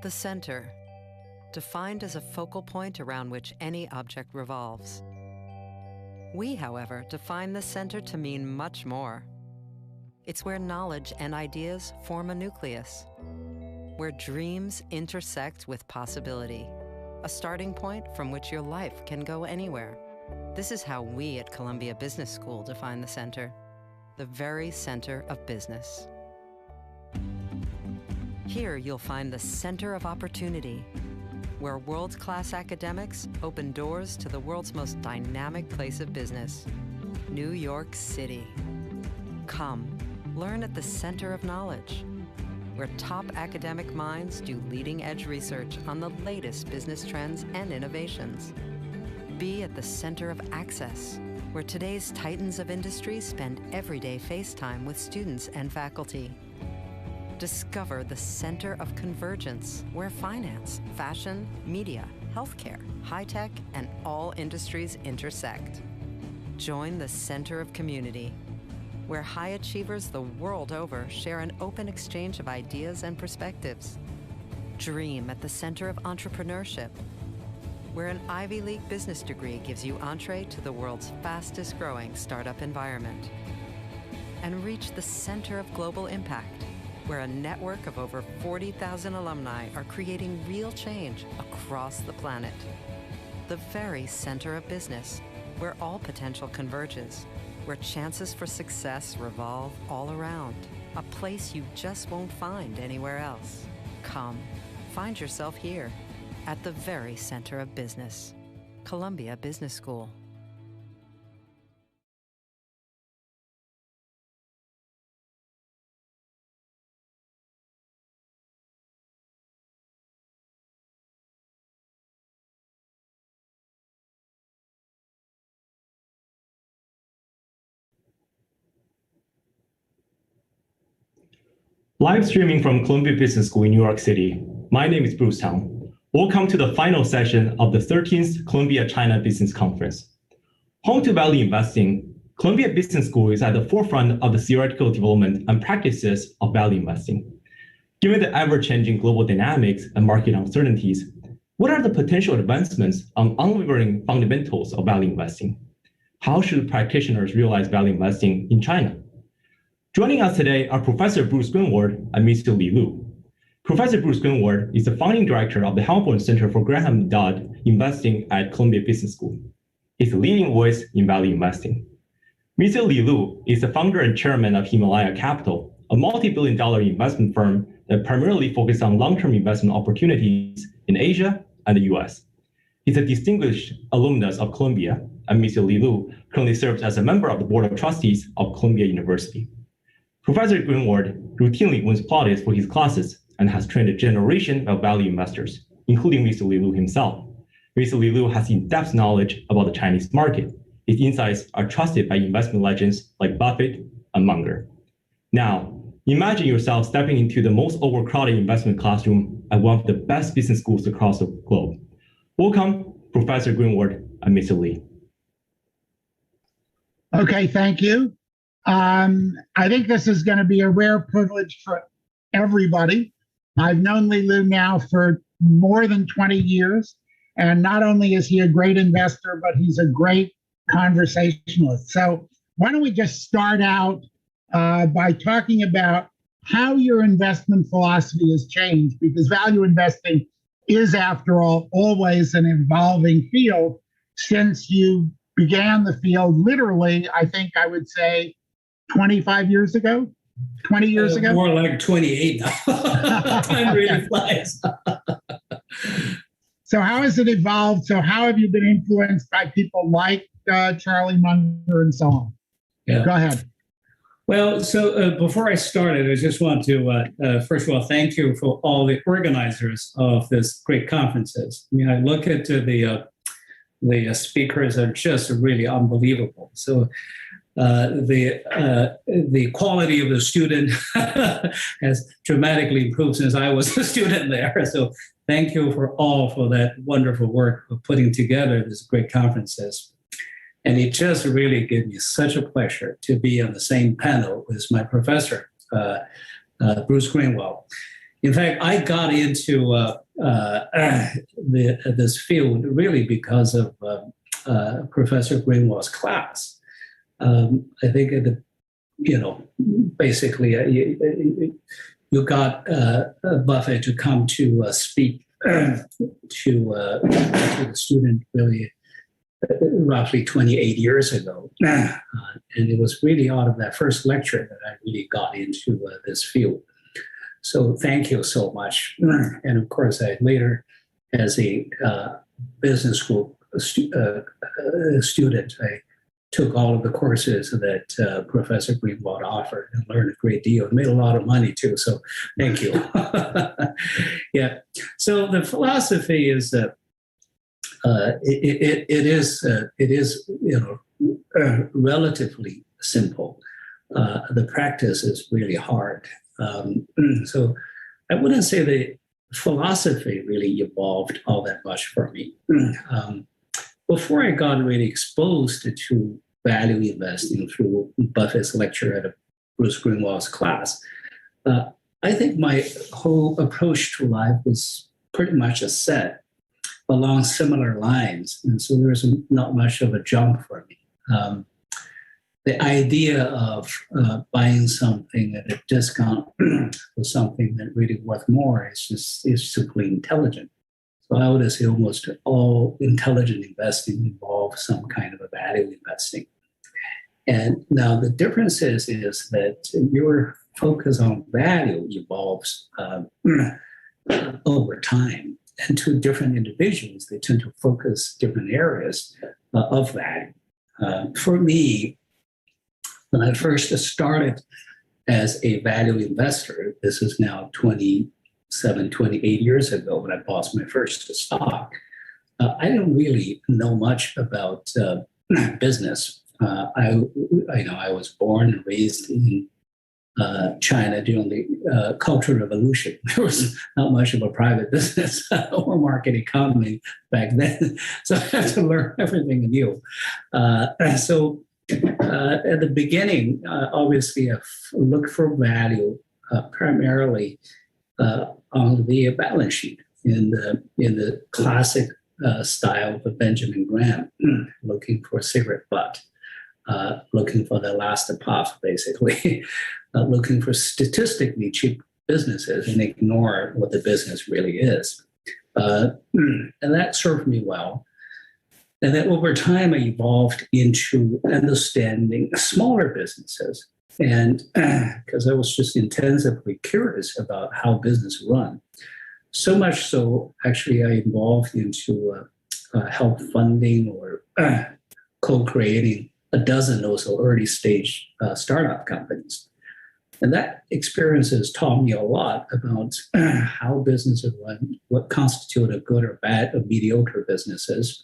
The center, defined as a focal point around which any object revolves. We, however, define the center to mean much more. It's where knowledge and ideas form a nucleus, where dreams intersect with possibility, a starting point from which your life can go anywhere. This is how we at Columbia Business School define the center, the very center of business. Here you'll find the center of opportunity, where world-class academics open doors to the world's most dynamic place of business, New York City. Come, learn at the center of knowledge, where top academic minds do leading-edge research on the latest business trends and innovations. Be at the center of access, where today's titans of industry spend everyday face time with students and faculty. Discover the center of convergence, where finance, fashion, media, healthcare, high-tech, and all industries intersect. Join the center of community, where high achievers the world over share an open exchange of ideas and perspectives. Dream at the center of entrepreneurship, where an Ivy League business degree gives you entree to the world's fastest-growing startup environment. And reach the center of global impact, where a network of over 40,000 alumni are creating real change across the planet. The very center of business, where all potential converges, where chances for success revolve all around, a place you just won't find anywhere else. Come, find yourself here, at the very center of business. Columbia Business School. Live streaming from Columbia Business School in New York City. My name is Bruce Tang. Welcome to the final session of the 13th Columbia China Business Conference. Home to value investing, Columbia Business School is at the forefront of the theoretical development and practices of value investing. Given the ever-changing global dynamics and market uncertainties, what are the potential advancements on unwavering fundamentals of value investing? How should practitioners realize value investing in China? Joining us today are Professor Bruce Greenwald and Mr. Li Lu. Professor Bruce Greenwald is the founding director of the Helmholtz Center for Graham Dodd Investing at Columbia Business School. He's a leading voice in value investing. Mr. Li Lu is the founder and chairman of Himalaya Capital, a multi-billion-dollar investment firm that primarily focuses on long-term investment opportunities in Asia and the US. He's a distinguished alumnus of Columbia, and Mr. Li Lu currently serves as a member of the Board of Trustees of Columbia University. Professor Greenwald routinely wins plaudits for his classes and has trained a generation of value investors, including Mr. Li Lu himself. Mr. Li Lu has in-depth knowledge about the Chinese market. His insights are trusted by investment legends like Buffett and Munger. Now, imagine yourself stepping into the most overcrowded investment classroom at one of the best business schools across the globe. Welcome, Professor Greenwald and Mr. Li. Okay, thank you. I think this is going to be a rare privilege for everybody. I've known Li Lu now for more than 20 years, and not only is he a great investor, but he's a great conversationalist. So why don't we just start out by talking about how your investment philosophy has changed, because value investing is, after all, always an evolving field since you began the field literally, I think I would say, 25 years ago, 20 years ago? More like 28 now. Time really flies. So how has it evolved? So how have you been influenced by people like Charlie Munger and so on? Yeah. Go ahead. Well, so before I started, I just want to, first of all, thank you for all the organizers of this great conferences. I mean, I look at the speakers are just really unbelievable. So the quality of the student has dramatically improved since I was a student there. So thank you for that wonderful work of putting together this great conferences. And it just really gave me such a pleasure to be on the same panel with my professor, Bruce Greenwald. In fact, I got into this field really because of Professor Greenwald's class. I think basically you got Buffett to come to speak to the student really roughly 28 years ago. And it was really out of that first lecture that I really got into this field. So thank you so much. And of course, I later, as a business school student, I took all of the courses that Professor Greenwald offered and learned a great deal. Made a lot of money too, so thank you. Yeah. So the philosophy is that it is relatively simple. The practice is really hard. So I wouldn't say the philosophy really evolved all that much for me. Before I got really exposed to value investing through Buffett's lecture at Bruce Greenwald's class, I think my whole approach to life was pretty much a set along similar lines. And so there's not much of a jump for me. The idea of buying something at a discount for something that really worth more is simply intelligent. So I would say almost all intelligent investing involves some kind of a value investing. And now the difference is that your focus on value evolves over time. And to different individuals, they tend to focus different areas of value. For me, when I first started as a value investor, this is now 28 years ago when I bought my first stock, I didn't really know much about business. I was born and raised in China during the Cultural Revolution. There was not much of a private business or market economy back then, so I had to learn everything anew. So at the beginning, obviously, I looked for value primarily on the balance sheet in the classic style of Benjamin Graham, looking for a cigarette butt, looking for the last puff, basically, looking for statistically cheap businesses and ignore what the business really is. And that served me well. And then over time, I evolved into understanding smaller businesses. And because I was just intensively curious about how business run. So much so, actually, I evolved into help funding or co-creating a dozen or so early stage startup companies. And that experience has taught me a lot about how businesses run, what constitute a good or bad or mediocre businesses.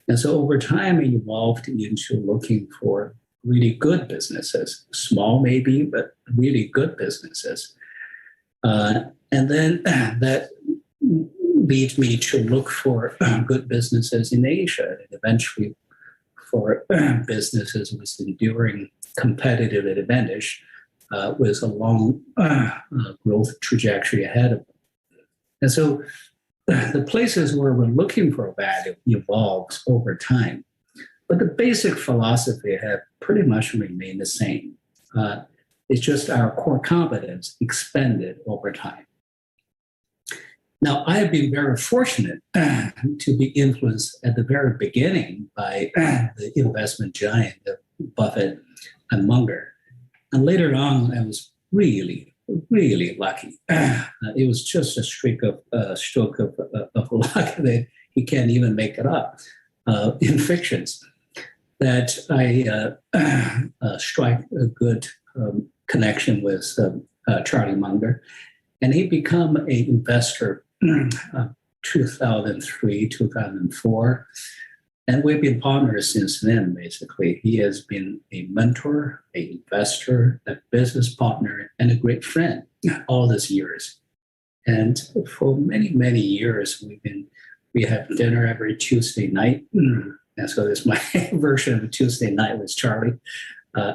And so over time, I evolved into looking for really good businesses, small maybe, but really good businesses. And then that leads me to look for good businesses in Asia, and eventually for businesses with enduring competitive advantage with a long growth trajectory ahead of them. And so the places where we're looking for value evolves over time. But the basic philosophy have pretty much remained the same. It's just our core competence expanded over time. Now, I have been very fortunate to be influenced at the very beginning by the investment giant Buffett and Munger. And later on, I was really, really lucky. It was just a stroke of luck that you can't even make it up in fictions. That I strike a good connection with Charlie Munger, and he became an investor 2003, 2004, and we've been partners since then. Basically, he has been a mentor, an investor, a business partner, and a great friend all these years. And for many, many years, we have dinner every Tuesday night. And so there's my version of a Tuesday night with Charlie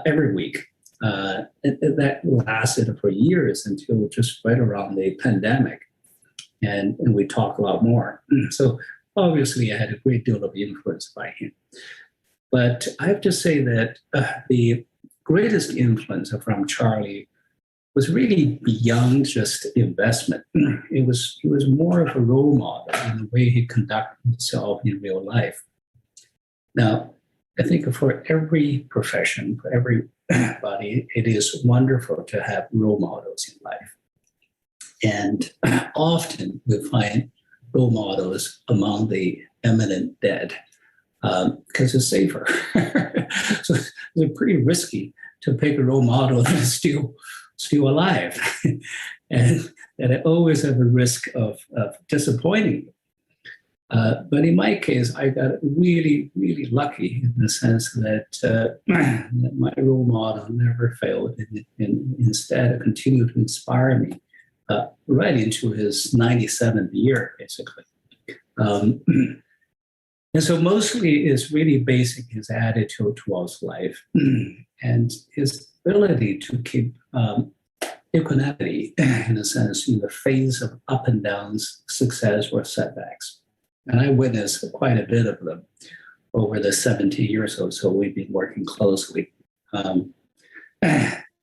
every week. that lasted for years until just right around the pandemic. And we talk a lot more. So obviously I had a great deal of influence by him. But I have to say that the greatest influence from Charlie was really beyond just investment. It was more of a role model in the way he conducted himself in real life. Now, I think for every profession, for everybody, it is wonderful to have role models in life. And often we find role models among the eminent dead because it's safer. So it's pretty risky to pick a role model that's still alive. And I always have a risk of disappointing you. But in my case, I got really, really lucky in the sense that my role model never failed and instead continued to inspire me right into his 97th year, basically. And so mostly it's really basic his attitude towards life and his ability to keep equanimity, in a sense, in the face of up and downs, success or setbacks. And I witnessed quite a bit of them over the 17 years or so we've been working closely.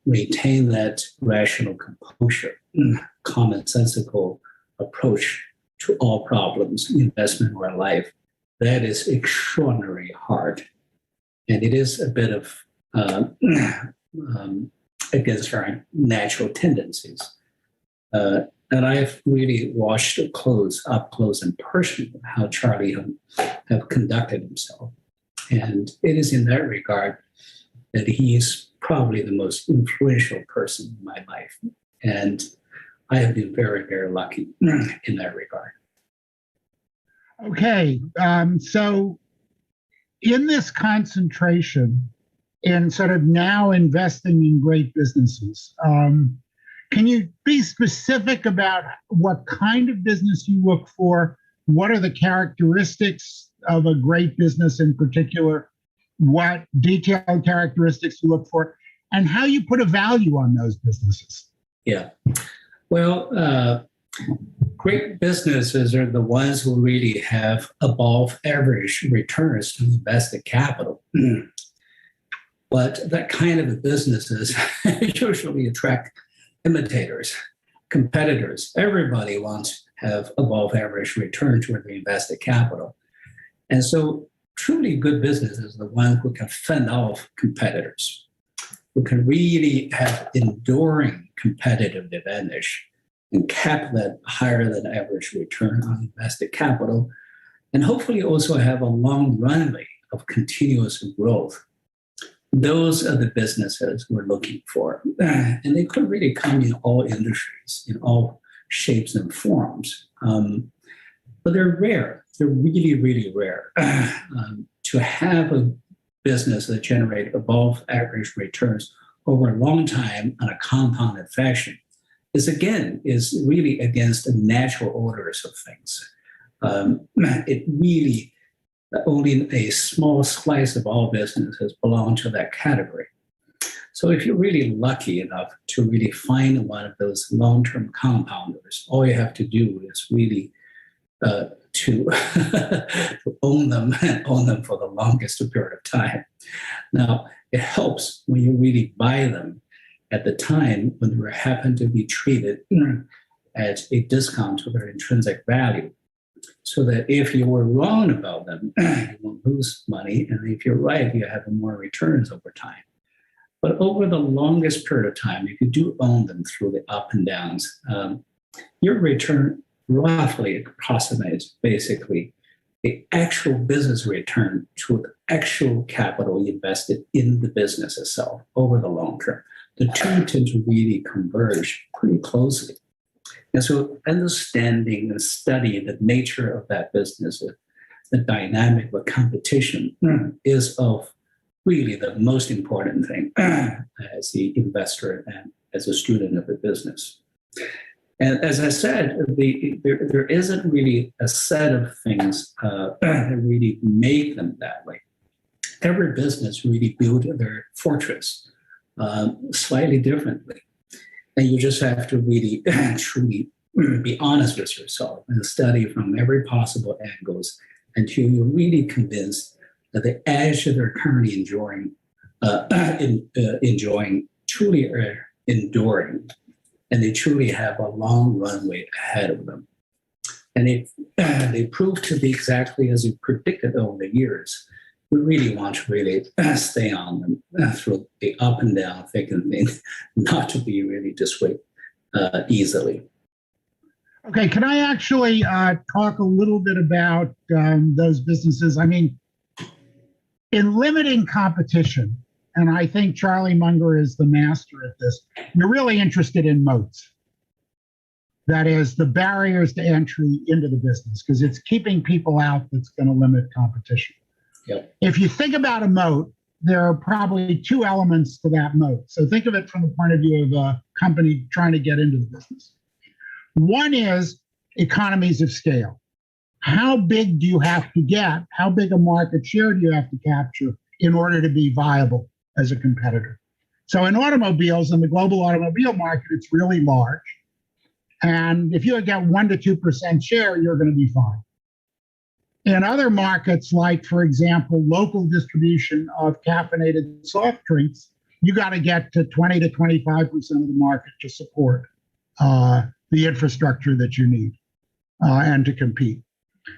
Retain that rational composure, commonsensical approach to all problems, investment or life. That is extraordinarily hard. And it is a bit of against our natural tendencies. And I've really watched up close and personal how Charlie have conducted himself. And it is in that regard that he is probably the most influential person in my life. And I have been very, very lucky in that regard. Okay, so in this concentration in sort of now investing in great businesses, can you be specific about what kind of business you look for? What are the characteristics of a great business in particular? What detailed characteristics you look for? And how you put a value on those businesses? Yeah. Well, great businesses are the ones who really have above average returns to invested capital. But that kind of businesses usually attract imitators, competitors. Everybody wants to have above average return to their invested capital. And so truly good business is the one who can fend off competitors, who can really have enduring competitive advantage and cap that higher than average return on invested capital, and hopefully also have a long runway of continuous growth. Those are the businesses we're looking for. And they could really come in all industries, in all shapes and forms. But they're rare. They're really, really rare. To have a business that generates above average returns over a long time on a compounded fashion is really against the natural orders of things. It really, only a small slice of all businesses belong to that category. So if you're really lucky enough to really find one of those long-term compounders, all you have to do is really to own them and own them for the longest period of time. Now, it helps when you really buy them at the time when they happen to be treated at a discount to their intrinsic value, so that if you were wrong about them, you won't lose money, and if you're right, you have more returns over time. But over the longest period of time, if you do own them through the up and downs, your return roughly approximates basically the actual business return to the actual capital invested in the business itself over the long term. The two tend to really converge pretty closely. And so understanding and studying the nature of that business, the dynamic of competition is of really the most important thing as the investor and as a student of the business. And as I said, there isn't really a set of things that really make them that way. Every business really built their fortress slightly differently. And you just have to really truly be honest with yourself and study from every possible angles until you're really convinced that the edge that they're currently enjoying truly are enduring, and they truly have a long runway ahead of them. And if they prove to be exactly as you predicted over the years, we really want to really stay on them through the up and down, thick and thin, not to be really dissuaded easily. Okay, can I actually talk a little bit about those businesses? I mean, in limiting competition, and I think Charlie Munger is the master at this, you're really interested in moats. That is the barriers to entry into the business, because it's keeping people out that's going to limit competition. Yep. If you think about a moat, there are probably two elements to that moat. So think of it from the point of view of a company trying to get into the business. One is economies of scale. How big do you have to get? How big a market share do you have to capture in order to be viable as a competitor? So in automobiles, in the global automobile market, it's really large. And if you get 1% to 2% share, you're going to be fine. In other markets, like, for example, local distribution of caffeinated soft drinks, you got to get to 20 to 25% of the market to support the infrastructure that you need and to compete.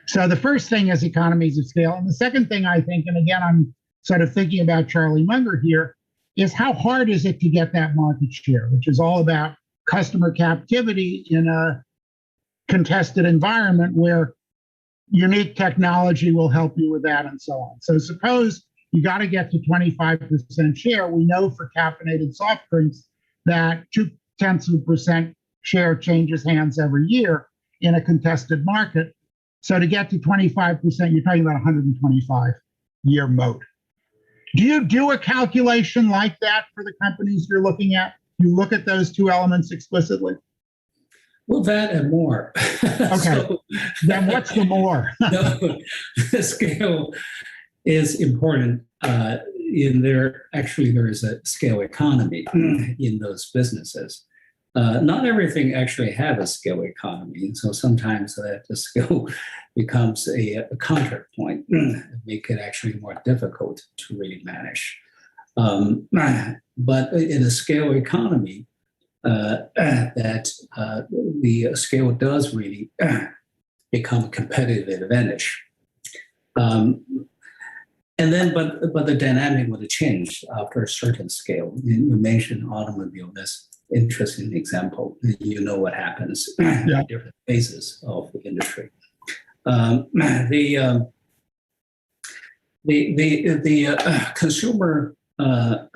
So the first thing is economies of scale. And the second thing I think, and again, I'm sort of thinking about Charlie Munger here, is how hard is it to get that market share, which is all about customer captivity in a contested environment where unique technology will help you with that and so on. So suppose you got to get to 25% share. We know for caffeinated soft drinks that 0.2% share changes hands every year in a contested market. So to get to 25%, you're talking about 125-year moat. Do you do a calculation like that for the companies you're looking at? You look at those two elements explicitly? Well, that and more. Okay. So, then what's the more? No, the scale is important. There is a scale economy in those businesses. Not everything actually have a scale economy. So sometimes the scale becomes a counterpoint, make it actually more difficult to really manage. But in a scale economy, the scale does really become a competitive advantage. And then, but the dynamic would change after a certain scale. You mentioned automobile. That's an interesting example. You know what happens in different phases of the industry. The consumer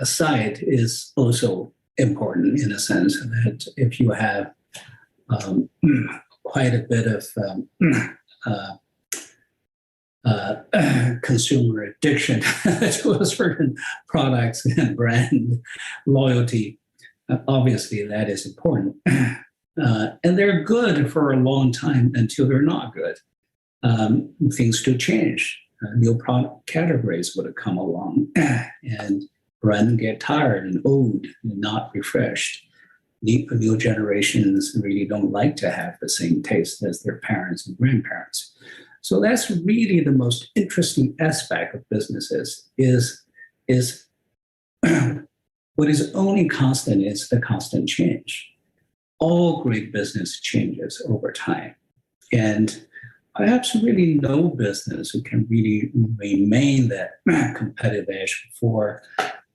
side is also important in a sense that if you have quite a bit of consumer addiction to a certain products and brand loyalty, obviously that is important. And they're good for a long time until they're not good. Things do change. New product categories would come along and brand get tired and old and not refreshed. New generations really don't like to have the same taste as their parents and grandparents. So that's really the most interesting aspect of businesses is what is only constant is the constant change. All great business changes over time. And perhaps really no business who can really remain that competitive edge for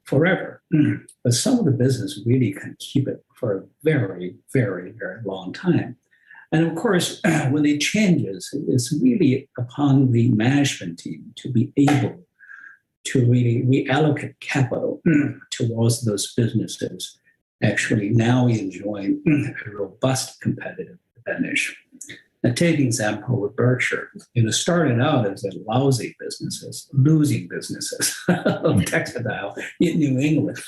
forever. But some of the business really can keep it for a very, very, very long time. And of course, when it changes, it's really upon the management team to be able to really reallocate capital towards those businesses actually now enjoying a robust competitive advantage. Now, take an example with Berkshire. It started out as a lousy businesses, losing businesses of textile in New England.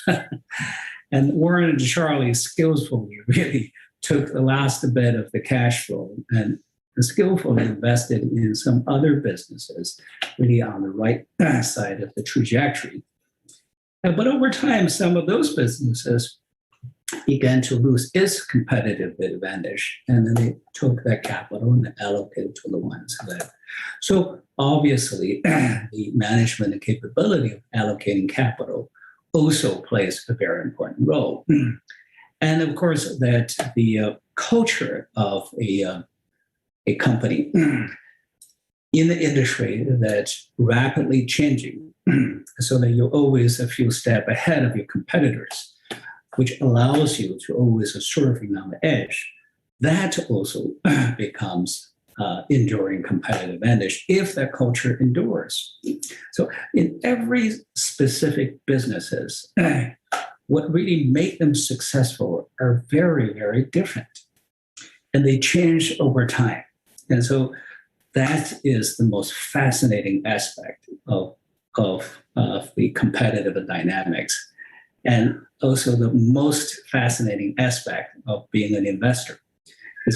And Warren and Charlie skillfully really took the last bit of the cash flow and skillfully invested in some other businesses really on the right side of the trajectory. But over time, some of those businesses began to lose its competitive advantage, and then they took that capital and allocated to the ones that. So obviously, the management and capability of allocating capital also plays a very important role. And of course, that the culture of a company in the industry that's rapidly changing, so that you're always a few steps ahead of your competitors, which allows you to always surfing on the edge. That also becomes enduring competitive advantage if that culture endures. So in every specific businesses, what really make them successful are very, very different. And they change over time. And so that is the most fascinating aspect of the competitive dynamics. And also the most fascinating aspect of being an investor.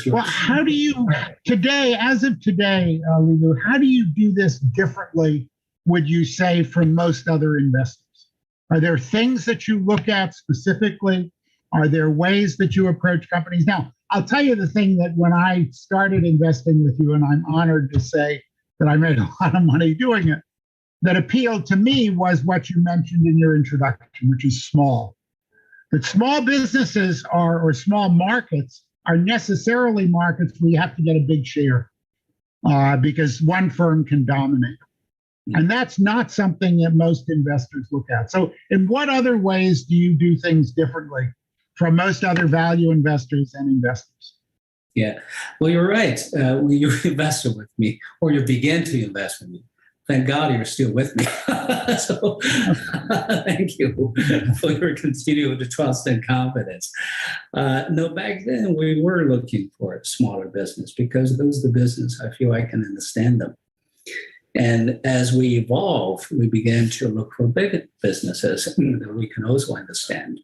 Well, how do you today, as of today, Lulu, how do you do this differently, would you say, from most other investors? Are there things that you look at specifically? Are there ways that you approach companies? Now, I'll tell you the thing that when I started investing with you, and I'm honored to say that I made a lot of money doing it, that appealed to me was what you mentioned in your introduction, which is small. That small businesses or small markets are necessarily markets where you have to get a big share because one firm can dominate. And that's not something that most investors look at. So in what other ways do you do things differently from most other value investors and investors? Yeah, well, you're right. When you invested with me, or you began to invest with me, thank God you're still with me. So thank you for your continued trust and confidence. No, back then we were looking for a smaller business because those are the business I feel I can understand them. And as we evolve, we began to look for bigger businesses that we can also understand.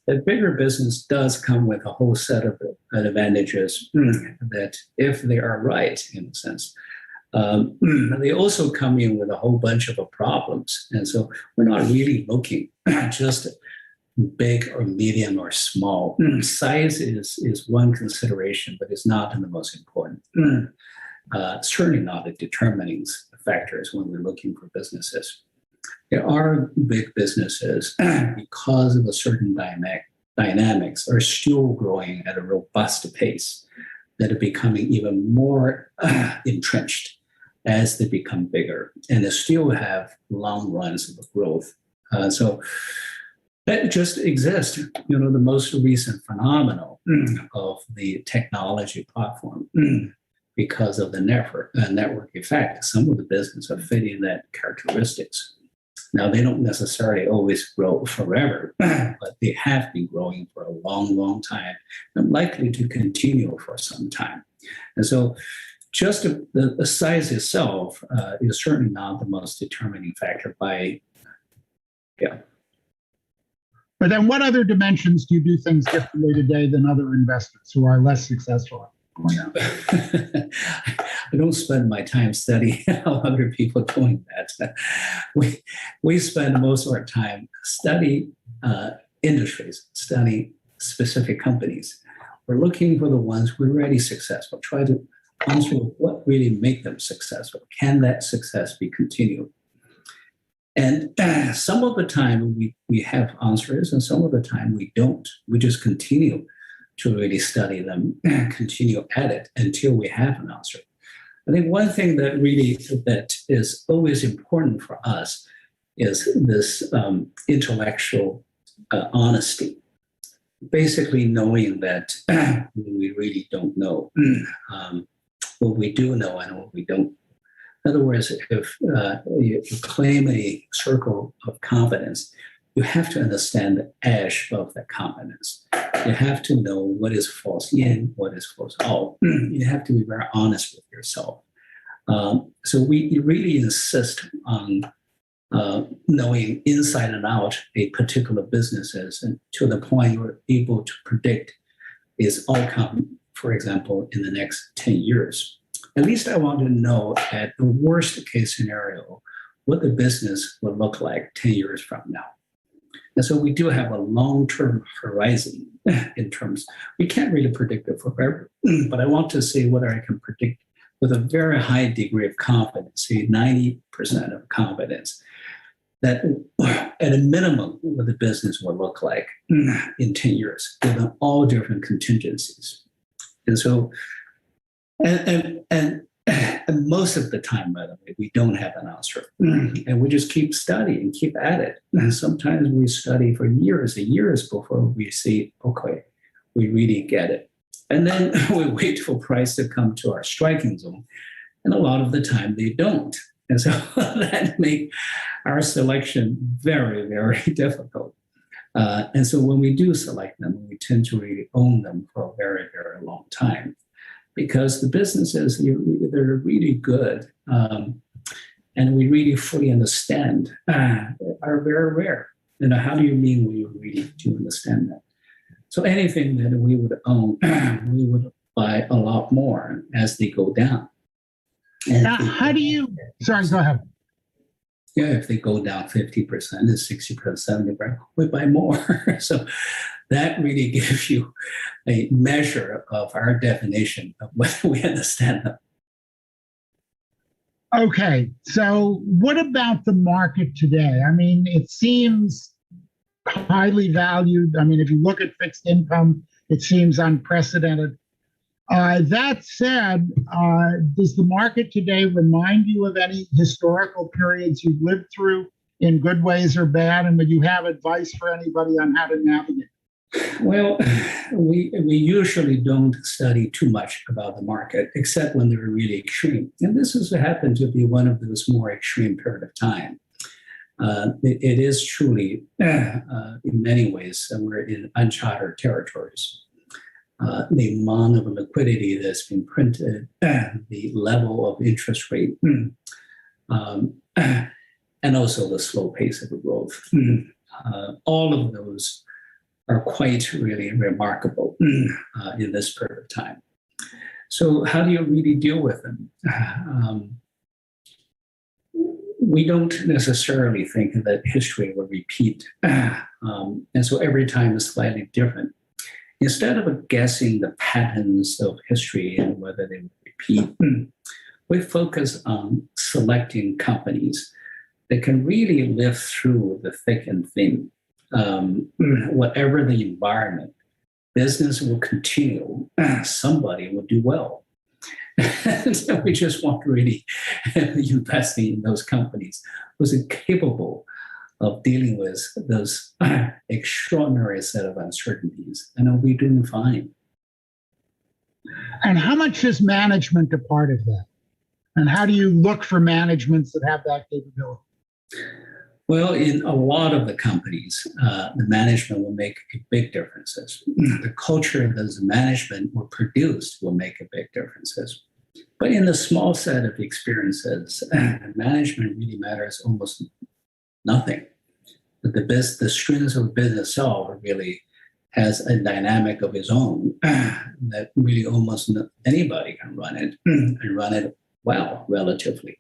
A bigger business does come with a whole set of advantages that, if they are right, in a sense, they also come in with a whole bunch of problems. And so we're not really looking just big or medium or small. Size is one consideration, but it's not the most important. Certainly not the determining factors when we're looking for businesses. There are big businesses because of a certain dynamics are still growing at a robust pace that are becoming even more entrenched as they become bigger, and they still have long runs of growth. So that just exists. You know, the most recent phenomenon of the technology platform, because of the network effect, some of the businesses are fitting that characteristics. Now, they don't necessarily always grow forever, but they have been growing for a long, long time and likely to continue for some time. And so just the size itself is certainly not the most determining factor But then what other dimensions do you do things differently today than other investors who are less successful? I don't spend my time studying how other people are doing that. We spend most of our time studying industries, studying specific companies. We're looking for the ones who are already successful, try to answer what really make them successful. Can that success be continued? And some of the time we have answers, and some of the time we don't. We just continue to really study them and continue at it until we have an answer. I think one thing that is always important for us is this intellectual honesty. Basically knowing that we really don't know what we do know and what we don't. In other words, if you claim a circle of competence, you have to understand the edge of that competence. You have to know what is false in, what is false out. You have to be very honest with yourself. So we really insist on knowing inside and out a particular businesses, and to the point you're able to predict its outcome, for example, in the next 10 years. At least I want to know, at the worst case scenario, what the business will look like 10 years from now. And so we do have a long-term horizon in terms, we can't really predict it forever, but I want to say whether I can predict with a very high degree of confidence, say 90% of confidence, that at a minimum what the business will look like in 10 years, given all different contingencies. And so, and most of the time, by the way, we don't have an answer. And we just keep studying, keep at it. And sometimes we study for years and years before we see, okay, we really get it. And then we wait for price to come to our striking zone. And a lot of the time they don't. And so that makes our selection very, very difficult. And so when we do select them, we tend to really own them for a very, very long time, because the businesses, they're really good and we really fully understand are very rare. And how do you mean when you really do understand that? So anything that we would own, we would buy a lot more as they go down. And now, how do you, sorry, go ahead. Yeah, if they go down 50%, 60%, 70%, we buy more. So that really gives you a measure of our definition of whether we understand them. Okay, so what about the market today? I mean, it seems highly valued. I mean, if you look at fixed income, it seems unprecedented. That said, does the market today remind you of any historical periods you've lived through in good ways or bad? And would you have advice for anybody on how to navigate? Well, we usually don't study too much about the market, except when they're really extreme. And this has happened to be one of those more extreme period of time. It is truly, in many ways, we're in uncharted territories. The amount of liquidity that's been printed, the level of interest rate, and also the slow pace of the growth. All of those are quite really remarkable in this period of time. So how do you really deal with them? We don't necessarily think that history will repeat. And so every time is slightly different. Instead of guessing the patterns of history and whether they will repeat, we focus on selecting companies that can really live through the thick and thin. Whatever the environment, business will continue. Somebody will do well. So we just want to really invest in those companies who's capable of dealing with those extraordinary set of uncertainties, and we're doing fine. And how much is management a part of that? And how do you look for managements that have that capability? Well, in a lot of the companies, the management will make big differences. The culture that the management will produce will make a big differences. But in the small set of experiences, management really matters almost nothing. But the strength of business itself really has a dynamic of its own that really almost anybody can run it and run it well, relatively.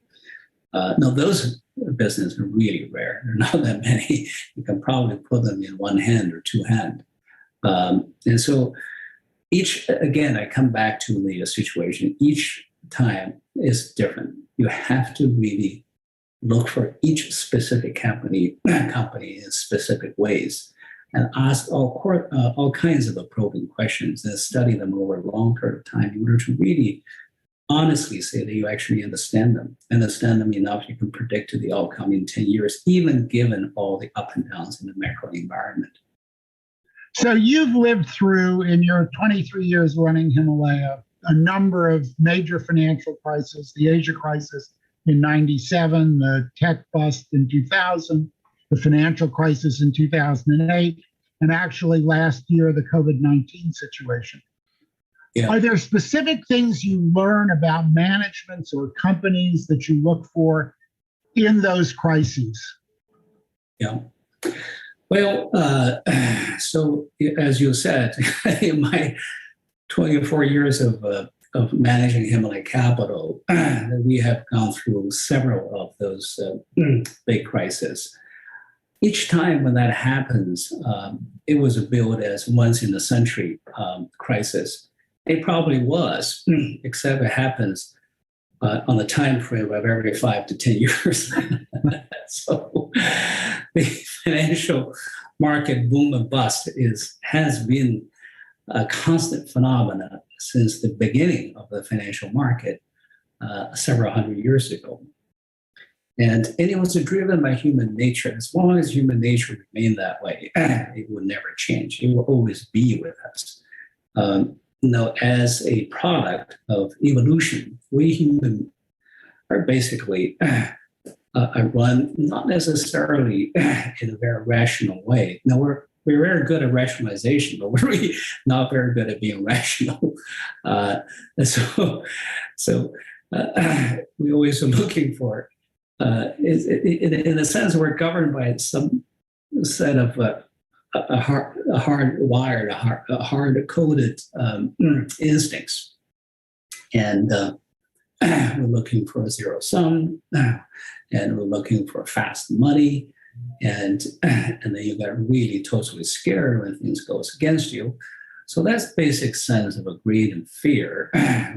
Now, those businesses are really rare. There are not that many. You can probably put them in one hand or two hands. And so again, I come back to the situation. Each time is different. You have to really look for each specific company in specific ways and ask all kinds of probing questions and study them over a long period of time in order to really honestly say that you actually understand them enough you can predict the outcome in 10 years, even given all the up and downs in the macro environment. So you've lived through, in your 23 years running Himalaya, a number of major financial crises, the Asia crisis in 97, the tech bust in 2000, the financial crisis in 2008, and actually last year, the COVID-19 situation. Yeah. Are there specific things you learn about managements or companies that you look for in those crises? Yeah. Well, so as you said, in my 24 years of managing Himalaya Capital, we have gone through several of those big crises. each time when that happens, it was billed as once in a century crisis. It probably was, except it happens on a time frame of every 5 to 10 years. So the financial market boom and bust has been a constant phenomenon since the beginning of the financial market several hundred years ago. And it was driven by human nature. As long as human nature remained that way, it would never change. It will always be with us. As a product of evolution, we humans are basically run not necessarily in a very rational way. Now, we're very good at rationalization, but we're really not very good at being rational. So we always are looking for, in a sense, we're governed by some set of hard-coded instincts. And we're looking for a zero sum, and we're looking for fast money. And then you got really totally scared when things goes against you. So that's basic sense of greed and fear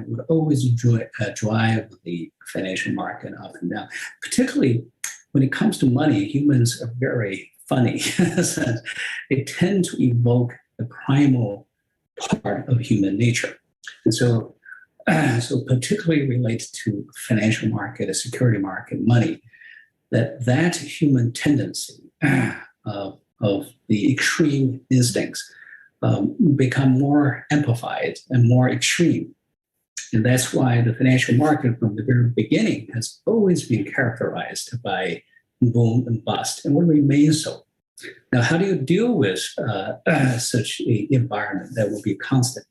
would always drive the financial market up and down. Particularly when it comes to money, humans are very funny in a sense. They tend to evoke the primal part of human nature. And so particularly related to financial market, a security market, money, that human tendency of the extreme instincts become more amplified and more extreme. And that's why the financial market from the very beginning has always been characterized by boom and bust, and will remain so. Now, how do you deal with such an environment that will be constant?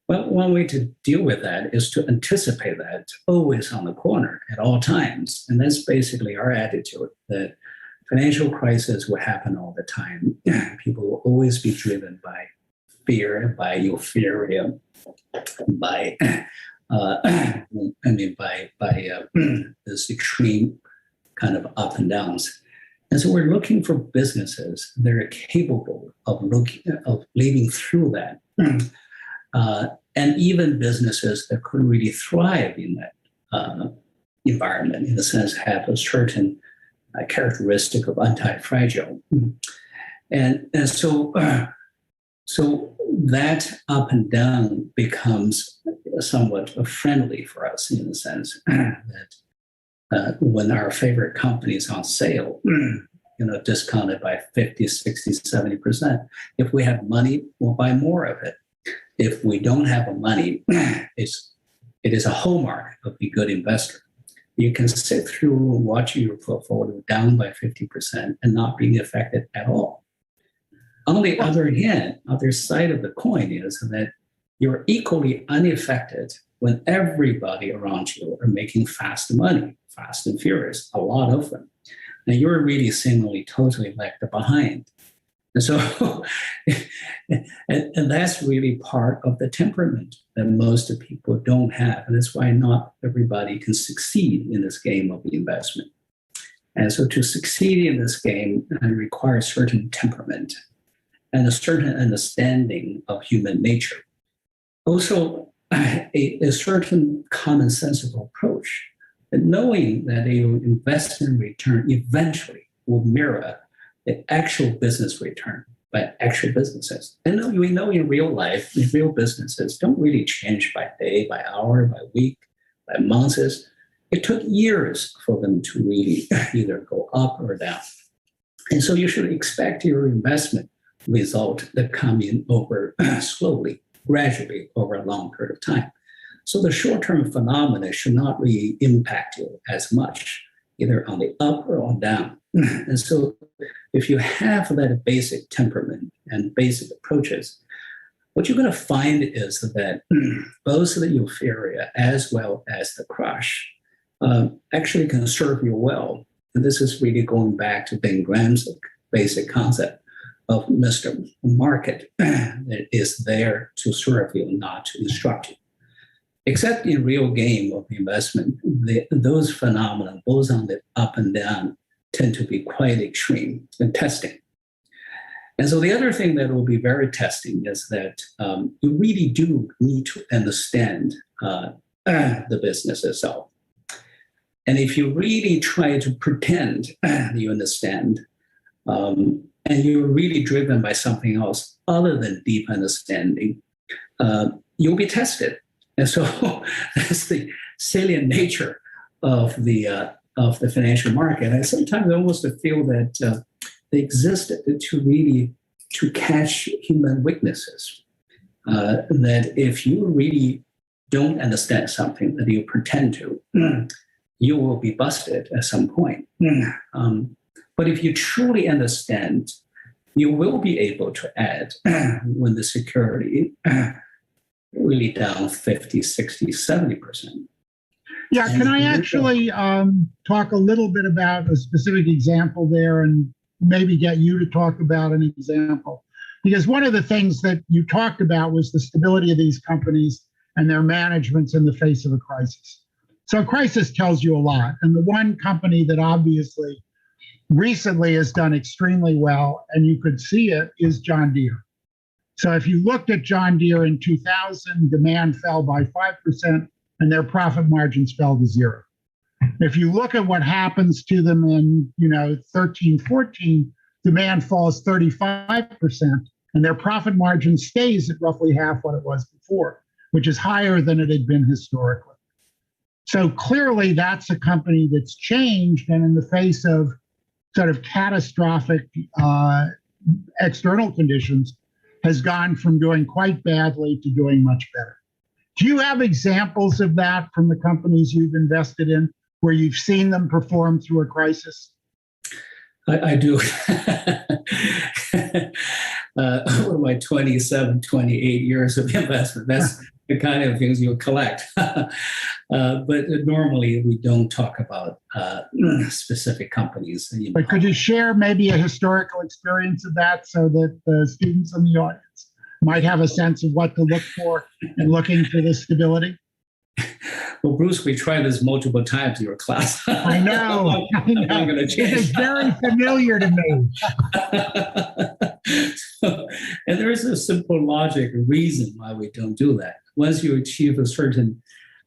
Well, one way to deal with that is to anticipate that always on the corner at all times. And that's basically our attitude, that financial crisis will happen all the time. People will always be driven by fear, by euphoria, by this extreme kind of up and downs. And so we're looking for businesses that are capable of living through that. And even businesses that could really thrive in that environment, in a sense, have a certain characteristic of anti-fragile. And so that up and down becomes somewhat friendly for us, in the sense that when our favorite company is on sale, discounted by 50, 60, 70%, if we have money, we'll buy more of it. If we don't have money, it is a hallmark of a good investor. You can sit through watching your portfolio down by 50% and not being affected at all. On the other hand, other side of the coin is that you're equally unaffected when everybody around you are making fast money, fast and furious, a lot of them. And you're really seemingly totally left behind. And so, and that's really part of the temperament that most people don't have. And that's why not everybody can succeed in this game of the investment. And so to succeed in this game requires certain temperament and a certain understanding of human nature. Also, a certain commonsensical approach, and knowing that an investment return eventually will mirror the actual business return by actual businesses. And we know in real life, in real businesses don't really change by day, by hour, by week, by months. It took years for them to really either go up or down. And so you should expect your investment result to come in over slowly, gradually over a long period of time. So the short-term phenomena should not really impact you as much, either on the up or on down. And so if you have that basic temperament and basic approaches, what you're going to find is that both the euphoria as well as the crush actually can serve you well. And this is really going back to Ben Graham's basic concept of Mr. Market that is there to serve you, not to instruct you. Except in real game of investment, those phenomena, both on the up and down, tend to be quite extreme in testing. And so the other thing that will be very testing is that you really do need to understand the business itself. And if you really try to pretend you understand, and you're really driven by something else other than deep understanding, you'll be tested. And so that's the salient nature of the financial market. And sometimes I almost feel that they exist to catch human weaknesses. That if you really don't understand something that you pretend to, you will be busted at some point. But if you truly understand, you will be able to add when the security really down 50, 60, 70%. Yeah, can I actually talk a little bit about a specific example there and maybe get you to talk about an example? Because one of the things that you talked about was the stability of these companies and their managements in the face of a crisis. So a crisis tells you a lot. And the one company that obviously recently has done extremely well, and you could see it, is John Deere. So if you looked at John Deere in 2000, demand fell by 5% and their profit margins fell to zero. If you look at what happens to them in 13, 14, demand falls 35% and their profit margin stays at roughly half what it was before, which is higher than it had been historically. So clearly that's a company that's changed, and in the face of sort of catastrophic external conditions, has gone from doing quite badly to doing much better. Do you have examples of that from the companies you've invested in where you've seen them perform through a crisis? I do. Over my 27, 28 years of investment, that's the kind of things you collect. But normally we don't talk about specific companies. But could you share maybe a historical experience of that so that the students in the audience might have a sense of what to look for in looking for this stability? Well, Bruce, we tried this multiple times in your class. I know. I'm going to change. It is very familiar to me. And there is a simple logic reason why we don't do that. Once you achieve a certain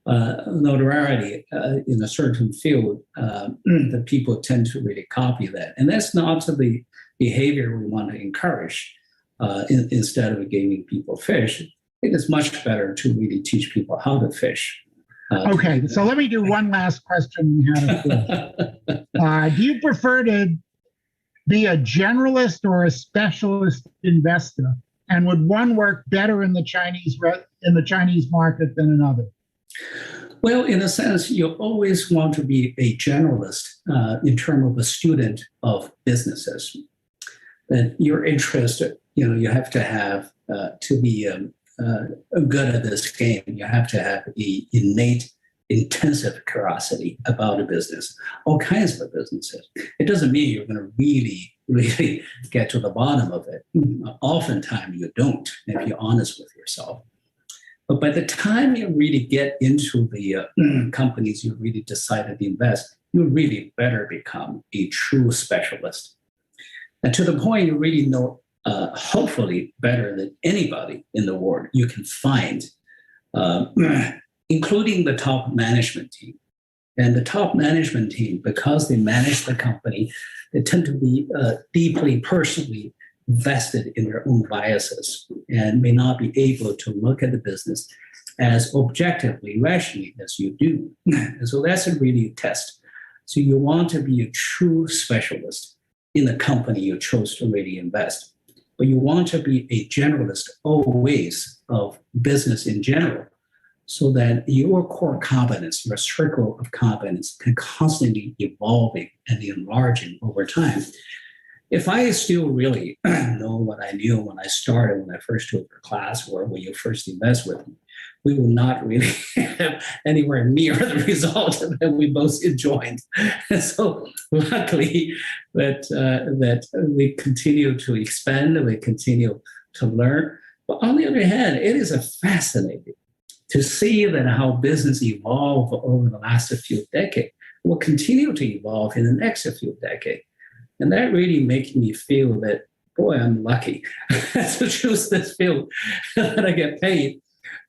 notoriety in a certain field, the people tend to really copy that. And that's not the behavior we want to encourage. Instead of giving people fish, it is much better to really teach people how to fish. Okay, so let me do one last question. Do you prefer to be a generalist or a specialist investor? And would one work better in the Chinese market than another? Well, in a sense, you always want to be a generalist in terms of a student of businesses. That your interest, you have to have to be good at this game. You have to have the innate, intensive curiosity about a business, all kinds of businesses. It doesn't mean you're going to really, really get to the bottom of it. Oftentimes you don't, if you're honest with yourself. But by the time you really get into the companies you really decided to invest, you really better become a true specialist. And to the point you really know, hopefully better than anybody in the world you can find, including the top management team. And the top management team, because they manage the company, they tend to be deeply personally vested in their own biases and may not be able to look at the business as objectively, rationally as you do. And so that's a really test. So you want to be a true specialist in the company you chose to really invest. But you want to be a generalist always of business in general, so that your core competence, your circle of competence can constantly evolving and enlarging over time. If I still really know what I knew when I started, when I first took the class, or when you first invest with me, we will not really have anywhere near the result that we both enjoyed. And so luckily that we continue to expand, we continue to learn. But on the other hand, it is fascinating to see that how business evolved over the last few decades. will continue to evolve in the next few decades. And that really makes me feel that, boy, I'm lucky to choose this field that I get paid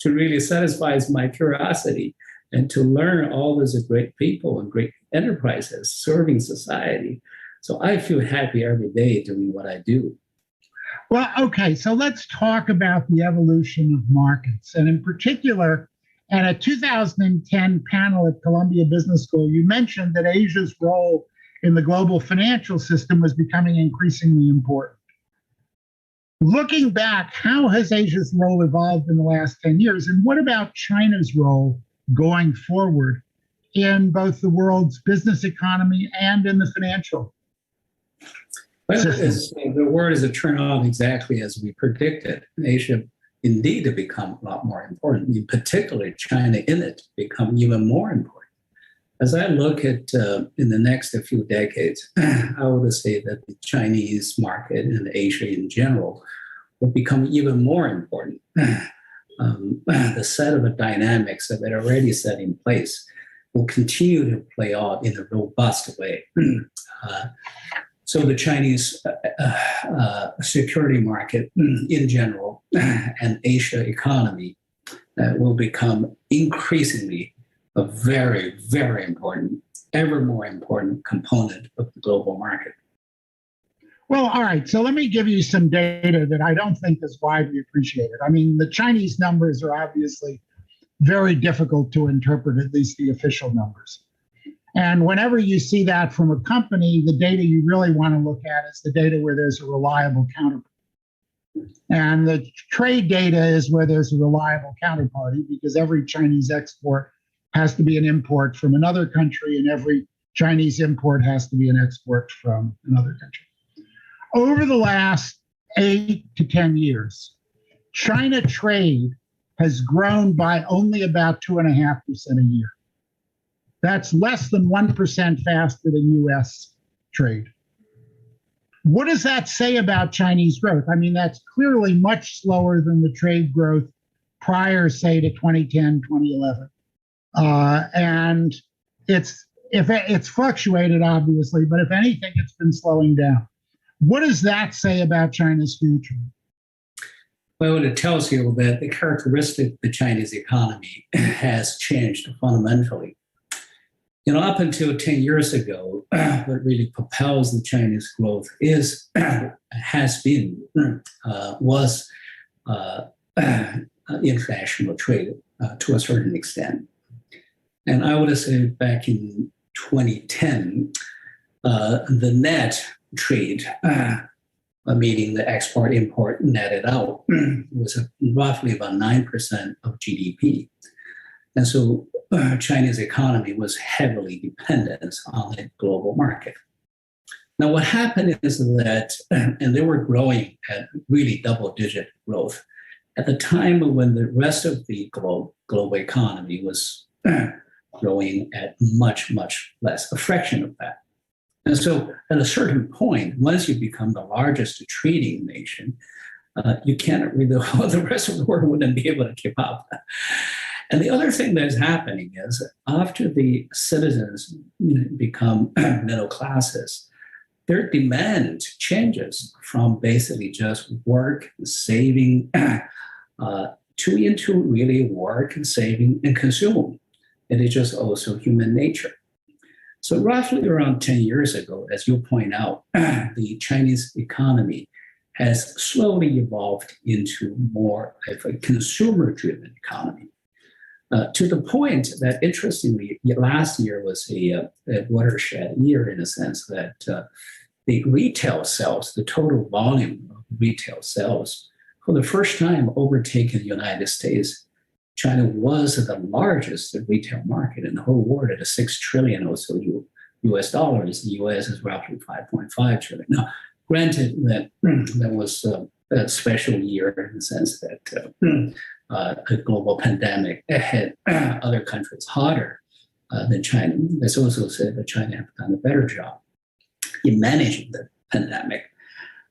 to really satisfy my curiosity and to learn all these great people and great enterprises serving society. So I feel happy every day doing what I do. Well, okay, so let's talk about the evolution of markets. And in particular, at a 2010 panel at Columbia Business School, you mentioned that Asia's role in the global financial system was becoming increasingly important. Looking back, how has Asia's role evolved in the last 10 years? And what about China's role going forward in both the world's business economy and in the financial system? The world has turned out exactly as we predicted. Asia indeed to become a lot more important, in particular China in it become even more important. As I look at in the next few decades, I would say that the Chinese market and Asia in general will become even more important. The set of dynamics that are already set in place will continue to play out in a robust way. So the Chinese security market in general and Asia economy will become increasingly a very, very important, ever more important component of the global market. Well, all right. So let me give you some data that I don't think is widely appreciated. I mean, the Chinese numbers are obviously very difficult to interpret, at least the official numbers. And whenever you see that from a company, the data you really want to look at is the data where there's a reliable counterparty. And the trade data is where there's a reliable counterparty, because every Chinese export has to be an import from another country, and every Chinese import has to be an export from another country. Over the last 8 to 10 years, China trade has grown by only about 2.5% a year. That's less than 1% faster than US trade. What does that say about Chinese growth? I mean, that's clearly much slower than the trade growth prior, say, to 2010, 2011. And it's fluctuated, obviously, but if anything, it's been slowing down. What does that say about China's future? Well, it tells you that the characteristic of the Chinese economy has changed fundamentally. You know, up until 10 years ago, what really propels the Chinese growth was international trade to a certain extent. And I would say back in 2010, the net trade, meaning the export-import netted out, was roughly about 9% of GDP. And so Chinese economy was heavily dependent on the global market. Now, what happened is that, and they were growing at really double-digit growth at the time when the rest of the global economy was growing at much, much less, a fraction of that. And so at a certain point, once you become the largest trading nation, you cannot really, the rest of the world wouldn't be able to keep up. And the other thing that's happening is after the citizens become middle classes, their demand changes from basically just work, saving, into really work, saving, and consuming. It is just also human nature. So roughly around 10 years ago, as you point out, the Chinese economy has slowly evolved into more of a consumer-driven economy. To the point that, interestingly, last year was a watershed year in a sense that the retail sales, the total volume of retail sales, for the first time overtaken the United States. China was the largest retail market in the whole world at $6 trillion or so US dollars. The US is roughly 5.5 trillion. Now, granted that that was a special year in the sense that a global pandemic hit other countries harder than China. It's also said that China has done a better job in managing the pandemic.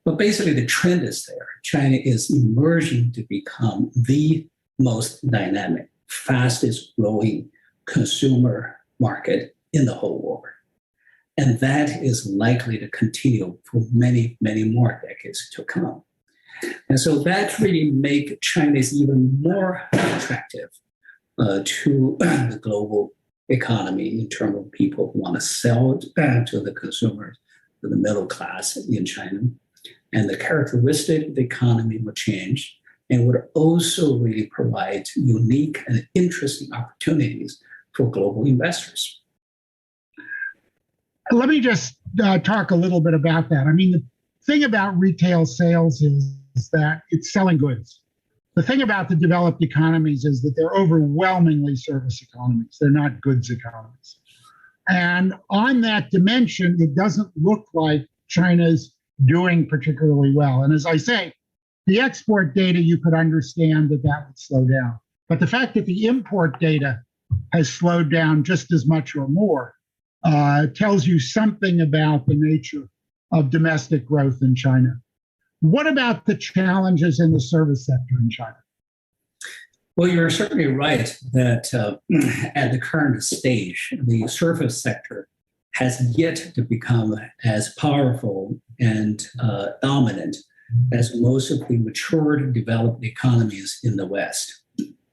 But basically, the trend is there. China is emerging to become the most dynamic, fastest growing consumer market in the whole world. And that is likely to continue for many, many more decades to come. And so that really makes China even more attractive to the global economy in terms of people who want to sell to the consumers, to the middle class in China. And the characteristic of the economy will change and would also really provide unique and interesting opportunities for global investors. Let me just talk a little bit about that. I mean, the thing about retail sales is that it's selling goods. The thing about the developed economies is that they're overwhelmingly service economies. They're not goods economies. And on that dimension, it doesn't look like China's doing particularly well. And as I say, the export data, you could understand that would slow down. But the fact that the import data has slowed down just as much or more tells you something about the nature of domestic growth in China. What about the challenges in the service sector in China? Well, you're certainly right that at the current stage, the service sector has yet to become as powerful and dominant as most of the matured, developed economies in the West.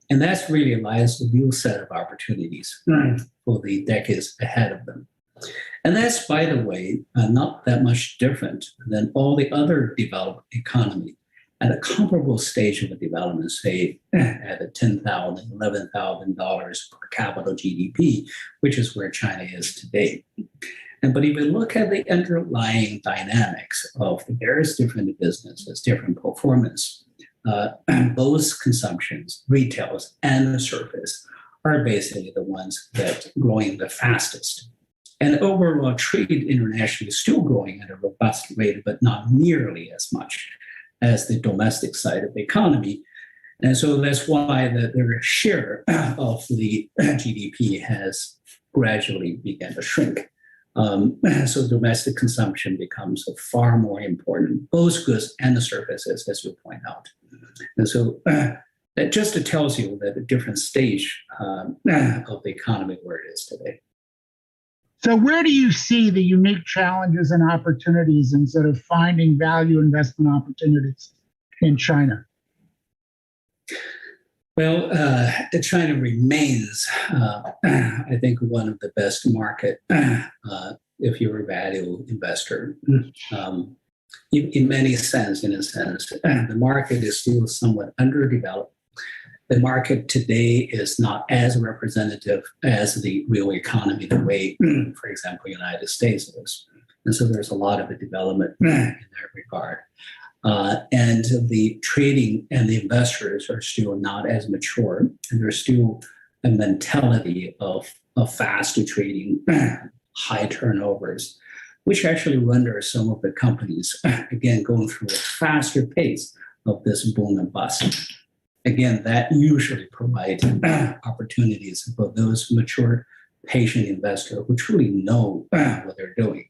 And that's really lies a new set of opportunities for the decades ahead of them. And that's, by the way, not that much different than all the other developed economies at a comparable stage of a development, say at a $10,000, $11,000 per capita GDP, which is where China is today. But if you look at the underlying dynamics of the various different businesses, different performance, both consumptions, retails, and the service are basically the ones that are growing the fastest. And overall trade internationally is still growing at a robust rate, but not nearly as much as the domestic side of the economy. And so that's why their share of the GDP has gradually begun to shrink. So domestic consumption becomes far more important, both goods and the services, as you point out. And so that just tells you that a different stage of the economy where it is today. So where do you see the unique challenges and opportunities instead of finding value investment opportunities in China? Well, China remains, I think, one of the best market if you're a value investor. In a sense, the market is still somewhat underdeveloped. The market today is not as representative as the real economy the way, for example, United States is. And so there's a lot of development in that regard. And the trading and the investors are still not as mature, and there's still a mentality of fast trading, high turnovers, which actually renders some of the companies, again, going through a faster pace of this boom and bust. Again, that usually provides opportunities for those mature, patient investors who truly know what they're doing.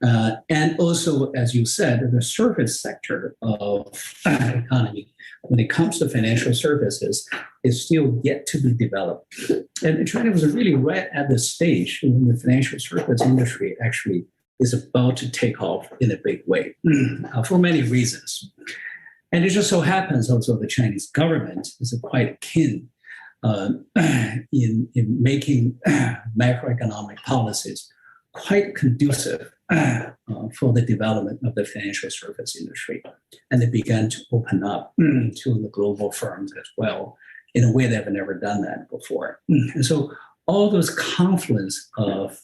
And also, as you said, the service sector of economy, when it comes to financial services, is still yet to be developed. And China was really right at this stage when the financial service industry actually is about to take off in a big way for many reasons. And it just so happens also the Chinese government is quite keen in making macroeconomic policies quite conducive for the development of the financial service industry. And they began to open up to the global firms as well in a way they've never done that before. And so all those confluence of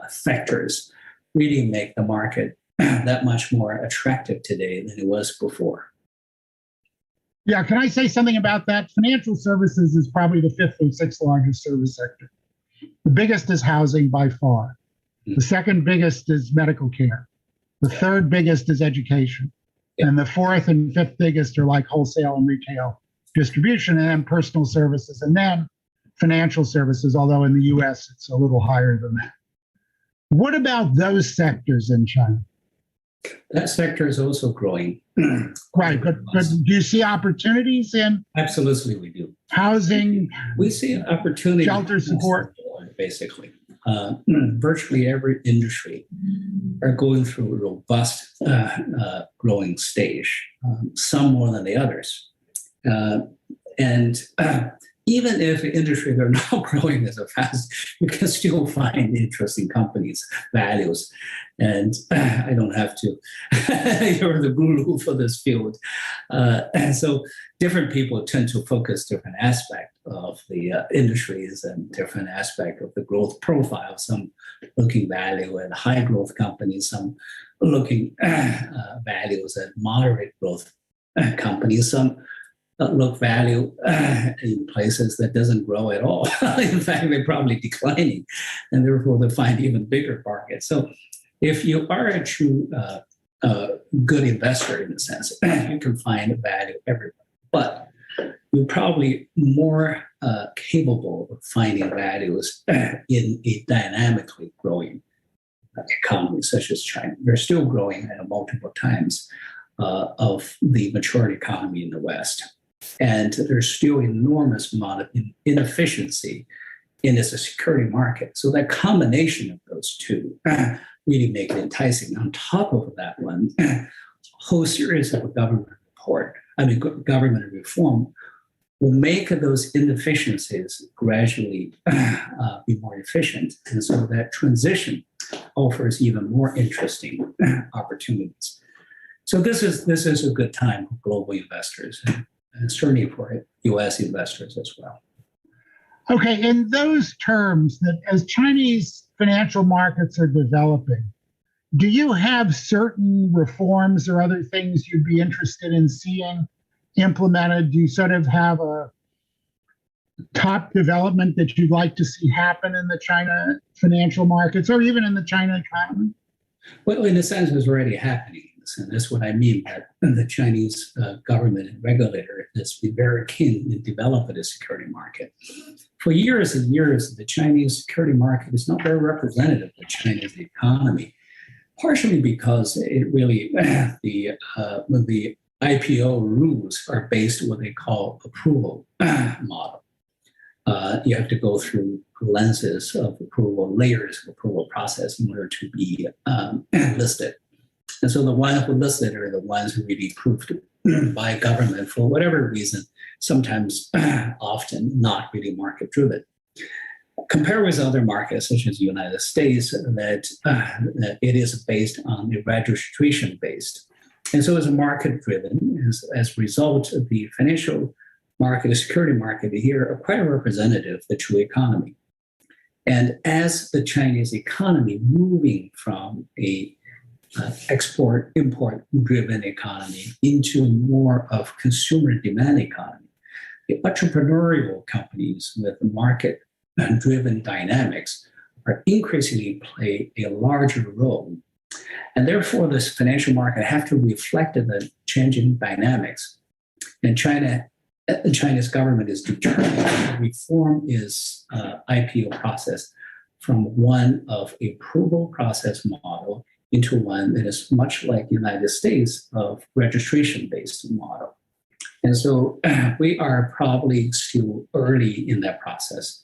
factors really make the market that much more attractive today than it was before. Yeah, can I say something about that? Financial services is probably the fifth or sixth largest service sector. The biggest is housing by far. The second biggest is medical care. The third biggest is education. And the fourth and fifth biggest are like wholesale and retail distribution, and then personal services, and then financial services, although in the US it's a little higher than that. What about those sectors in China? That sector is also growing. Right, but do you see opportunities in? Absolutely, we do. Housing? We see an opportunity. Shelter support? Basically. virtually every industry are going through a robust growing stage, some more than the others. And even if industries are not growing as fast, you can still find interesting companies, values. And I don't have to, you're the guru for this field. And so different people tend to focus different aspects of the industries and different aspects of the growth profile. Some looking value at high growth companies, some looking values at moderate growth companies, some look value in places that doesn't grow at all. In fact, they're probably declining, and therefore they find even bigger markets. So if you are a true good investor in a sense, you can find value everywhere. But you're probably more capable of finding values in a dynamically growing economy such as China. They're still growing at multiple times of the mature economy in the West. And there's still enormous amount of inefficiency in its security market. So that combination of those two really make it enticing. On top of that one, a whole series of government reform will make those inefficiencies gradually be more efficient. And so that transition offers even more interesting opportunities. So this is a good time for global investors, and certainly for U.S. investors as well. Okay, in those terms, that as Chinese financial markets are developing, do you have certain reforms or other things you'd be interested in seeing implemented? Do you sort of have a top development that you'd like to see happen in the China financial markets or even in the China economy? Well, in a sense, it's already happening. And that's what I mean by the Chinese government and regulator has been very keen in developing the security market. For years and years, the Chinese security market is not very representative of China's economy, partially because it really, the IPO rules are based on what they call approval model. You have to go through lenses of approval, layers of approval process in order to be listed. And so the ones who listed are the ones who really approved by government for whatever reason, sometimes often not really market driven. Compared with other markets such as the United States, that it is based on the registration based. And so as a market driven, as a result of the financial market, the security market here are quite representative of the true economy. And as the Chinese economy moving from a export-import driven economy into more of consumer demand economy, the entrepreneurial companies with market-driven dynamics are increasingly play a larger role. And therefore, this financial market have to reflect the changing dynamics. And the Chinese government is determined to reform its IPO process from one of approval process model into one that is much like the United States of registration-based model. And so we are probably still early in that process.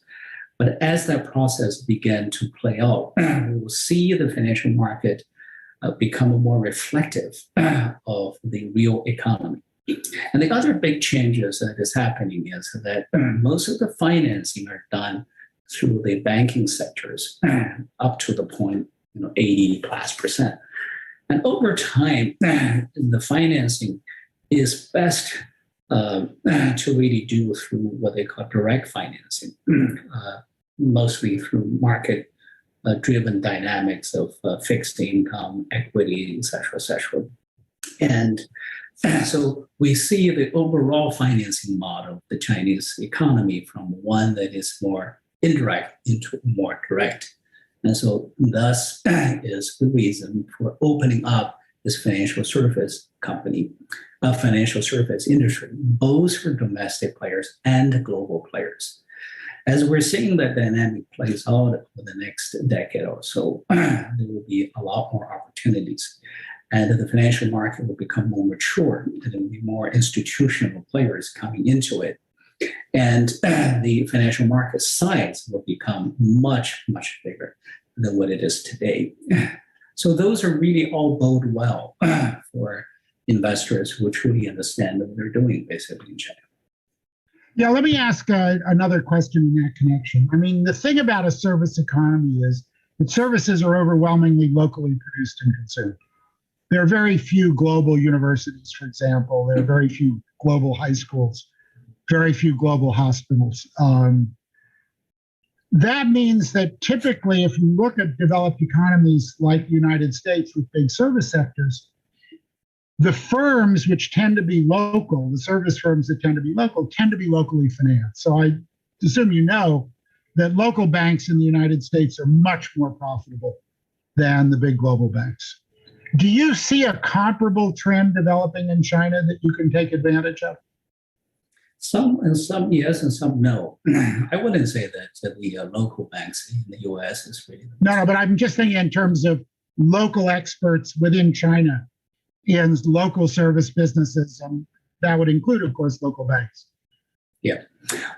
But as that process began to play out, we will see the financial market become more reflective of the real economy. And the other big changes that is happening is that most of the financing are done through the banking sectors up to the point 80+%. And over time, the financing is best to really do through what they call direct financing, mostly through market-driven dynamics of fixed income, equity, et cetera, And so we see the overall financing model of the Chinese economy from one that is more indirect into more direct. And so thus is the reason for opening up this financial service company, financial service industry, both for domestic players and global players. As we're seeing that dynamic plays out over the next decade or so, there will be a lot more opportunities. And the financial market will become more mature, and there will be more institutional players coming into it. And the financial market size will become much, much bigger than what it is today. So those are really all bode well for investors who truly understand what they're doing basically in China. Yeah, let me ask another question in that connection. I mean, the thing about a service economy is that services are overwhelmingly locally produced and consumed. There are very few global universities, for example. There are very few global high schools, very few global hospitals. That means that typically, if you look at developed economies like the United States with big service sectors, the firms which tend to be local, the service firms that tend to be locally financed. So I assume you know that local banks in the United States are much more profitable than the big global banks. Do you see a comparable trend developing in China that you can take advantage of? Some yes, and some no. I wouldn't say that the local banks in the U.S. is really no, but I'm just thinking in terms of local experts within China in local service businesses, and that would include, of course, local banks. Yeah,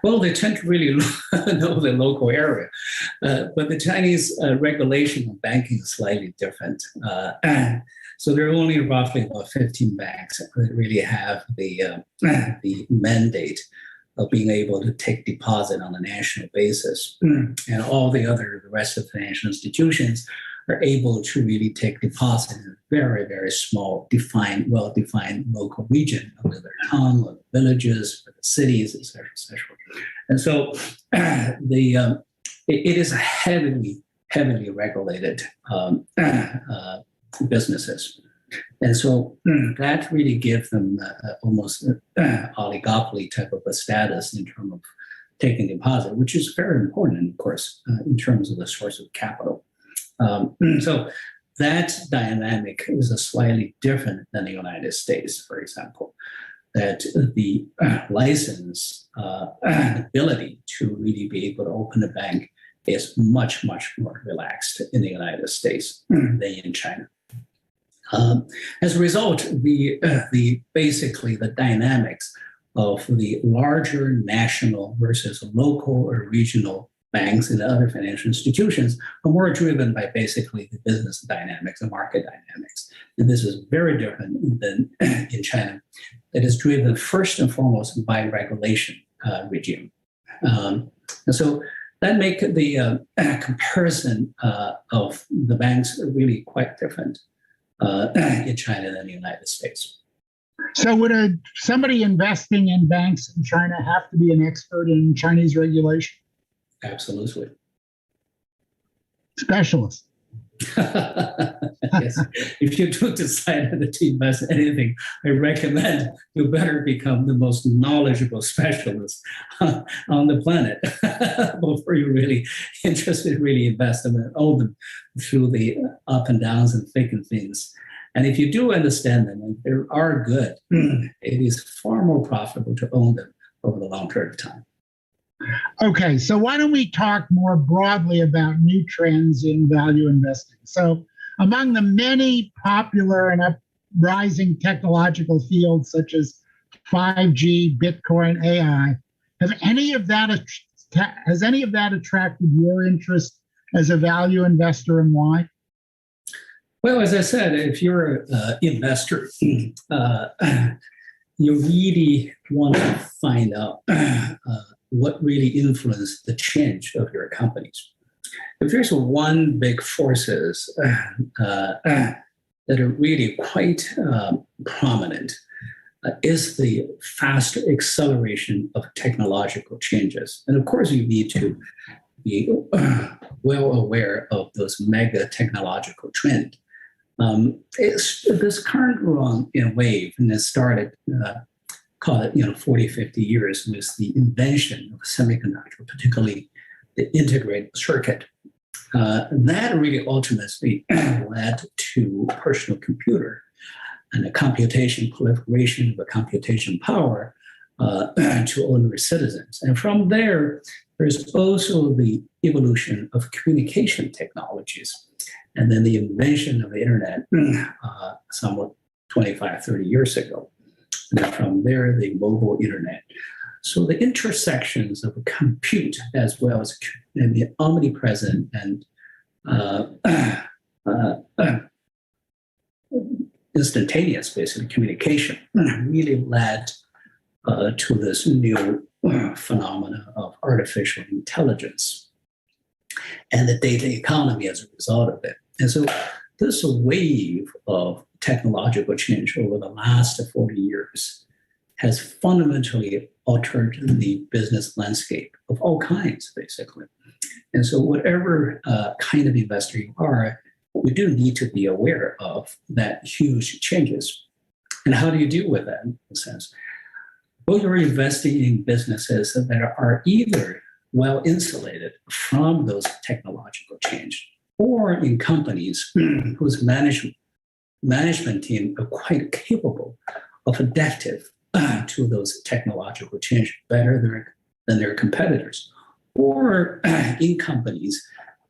well, they tend to really know the local area, but the Chinese regulation of banking is slightly different. So there are only roughly about 15 banks that really have the mandate of being able to take deposit on a national basis, and all the rest of the financial institutions are able to really take deposit in a very, very small, well-defined local region of their town, of the villages, of the cities, et cetera, et cetera. And so it is a heavily regulated businesses. And so that really gives them almost oligopoly type of a status in terms of taking deposit, which is very important, of course, in terms of the source of capital. So that dynamic is slightly different than the United States, for example, that the license ability to really be able to open a bank is much, much more relaxed in the United States than in China. As a result, basically the dynamics of the larger national versus local or regional banks and other financial institutions are more driven by basically the business dynamics, the market dynamics. And this is very different than in China. It is driven first and foremost by regulation regime. And so that makes the comparison of the banks really quite different in China than the United States. So would somebody investing in banks in China have to be an expert in Chinese regulation? Absolutely. Specialist. Yes. If you do decide to invest in anything, I recommend you better become the most knowledgeable specialist on the planet before you're really interested in really invest and own them through the up and downs and thick and thins. And if you do understand them, and they are good, it is far more profitable to own them over the long period of time. Okay, so why don't we talk more broadly about new trends in value investing? So among the many popular and uprising technological fields such as 5G, Bitcoin, AI, has any of that attracted your interest as a value investor, and why? Well, as I said, if you're an investor, you really want to find out what really influenced the change of your companies. If there's one big forces that are really quite prominent, is the fast acceleration of technological changes. And of course, you need to be well aware of those mega technological trends. It's this current wave, and it started call it 40, 50 years with the invention of semiconductor, particularly the integrated circuit. That really ultimately led to personal computer and the computation proliferation of the computation power to ordinary citizens. And from there, there's also the evolution of communication technologies, and then the invention of the internet somewhat 25, 30 years ago. And from there, the mobile internet. So the intersections of compute as well as the omnipresent and instantaneous, basically, communication really led to this new phenomena of artificial intelligence and the data economy as a result of it. And so this wave of technological change over the last 40 years has fundamentally altered the business landscape of all kinds, basically. And so whatever kind of investor you are, we do need to be aware of that huge changes. And how do you deal with that in a sense? Well, you're investing in businesses that are either well insulated from those technological change, or in companies whose management team are quite capable of adaptive to those technological change better than their competitors, or in companies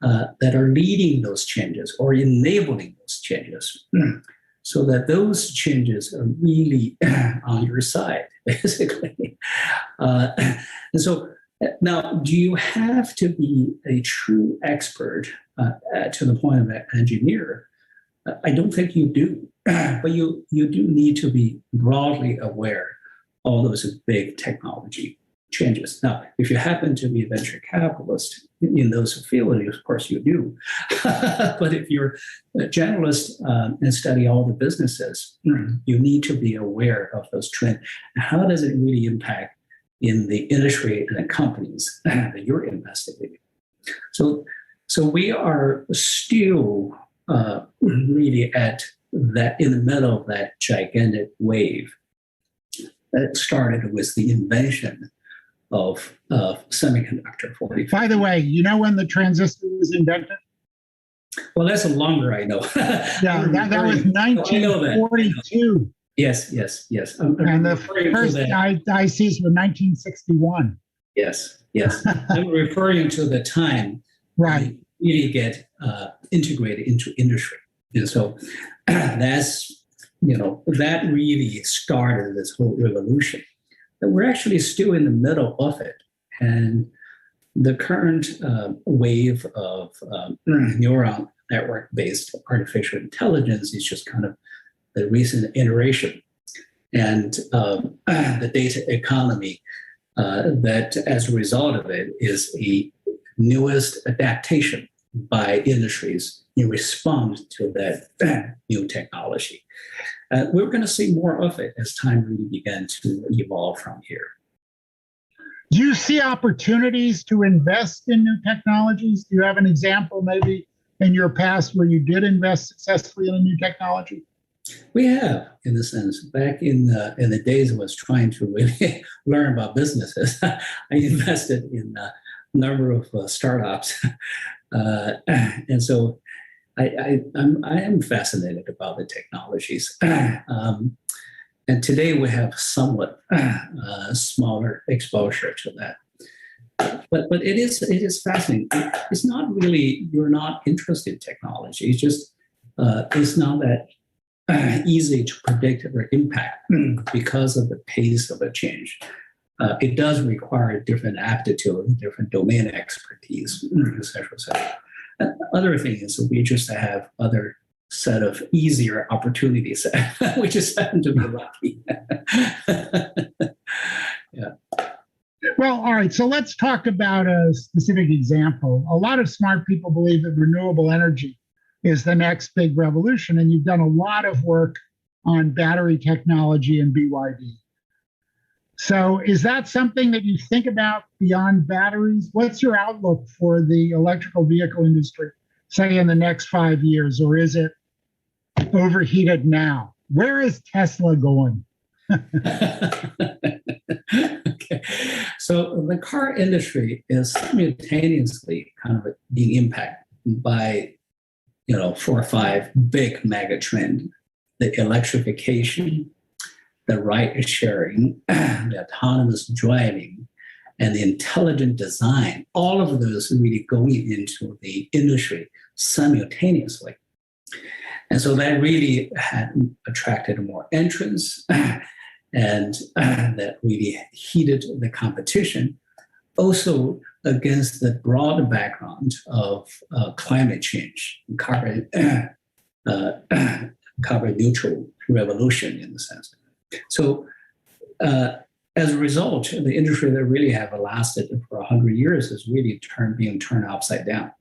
that are leading those changes or enabling those changes, so that those changes are really on your side, basically. And so now, do you have to be a true expert to the point of an engineer? I don't think you do, but you do need to be broadly aware of those big technology changes. Now, if you happen to be a venture capitalist in those fields, of course you do. But if you're a generalist and study all the businesses, you need to be aware of those trends. How does it really impact in the industry and the companies that you're investing in? So we are still really at that, in the middle of that gigantic wave that started with the invention of semiconductor 45. By the way, you know when the transistor was invented? Well, that's a longer, I know. Yeah, that was 1942. Yes. And the first ICs were 1961. Yes. I'm referring to the time right. really get integrated into industry. And so that's, that really started this whole revolution. And we're actually still in the middle of it. And the current wave of neural network-based artificial intelligence is just kind of the recent iteration. And the data economy, that as a result of it is a newest adaptation by industries in response to that new technology. We're going to see more of it as time really began to evolve from here. Do you see opportunities to invest in new technologies? Do you have an example maybe in your past where you did invest successfully in a new technology? We have, in a sense. Back in the days I was trying to really learn about businesses, I invested in a number of startups. And so I am fascinated about the technologies. And today we have somewhat smaller exposure to that. But it is fascinating. It's not really, you're not interested in technology. It's just, it's not that easy to predict or impact because of the pace of a change. It does require different aptitude, different domain expertise, etc. Other thing is we just have other set of easier opportunities. We just happen to be lucky. Yeah. Well, all right. So let's talk about a specific example. A lot of smart people believe that renewable energy is the next big revolution, and you've done a lot of work on battery technology and BYD. So is that something that you think about beyond batteries? What's your outlook for the electrical vehicle industry, say in the next 5 years, or is it overheated now? Where is Tesla going? Okay. So the car industry is simultaneously kind of being impacted by 4 or 5 big mega trends: the electrification, the ride sharing, the autonomous driving, and the intelligent design. All of those really going into the industry simultaneously. And so that really had attracted more entrants. and that really heated the competition. Also against the broad background of climate change, carbon neutral revolution in the sense. So as a result, the industry that really have lasted for 100 years is really being turned upside down.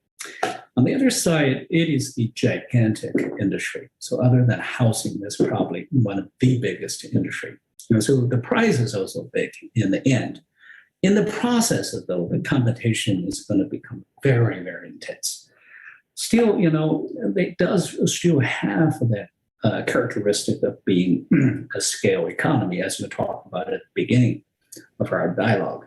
On the other side, it is the gigantic industry. So other than housing, that's probably one of the biggest industry. So the price is also big in the end. In the process, though, the competition is going to become very, very intense. Still, it does still have that characteristic of being a scale economy, as we talked about at the beginning of our dialogue.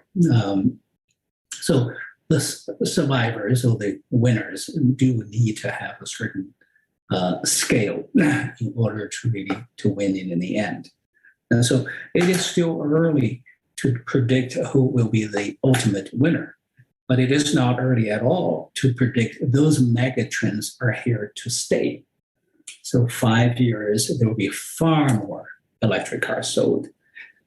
So the survivors or the winners do need to have a certain scale in order to really to win in the end. And so it is still early to predict who will be the ultimate winner. But it is not early at all to predict those mega trends are here to stay. So 5 years, there will be far more electric cars sold.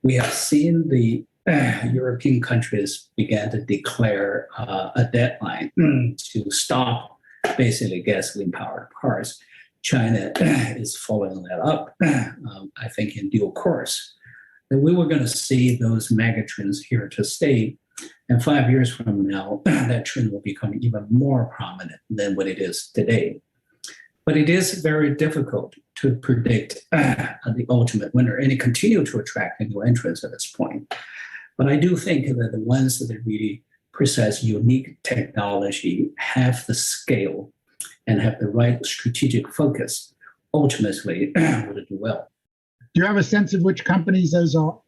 We have seen the European countries began to declare a deadline to stop basically gasoline-powered cars. China is following that up, I think, in due course. And we were going to see those megatrends here to stay. And 5 years from now, that trend will become even more prominent than what it is today. But it is very difficult to predict the ultimate winner, and it continues to attract new entrants at this point. But I do think that the ones that really possess unique technology, have the scale, and have the right strategic focus, ultimately will do well. Do you have a sense of which companies those are?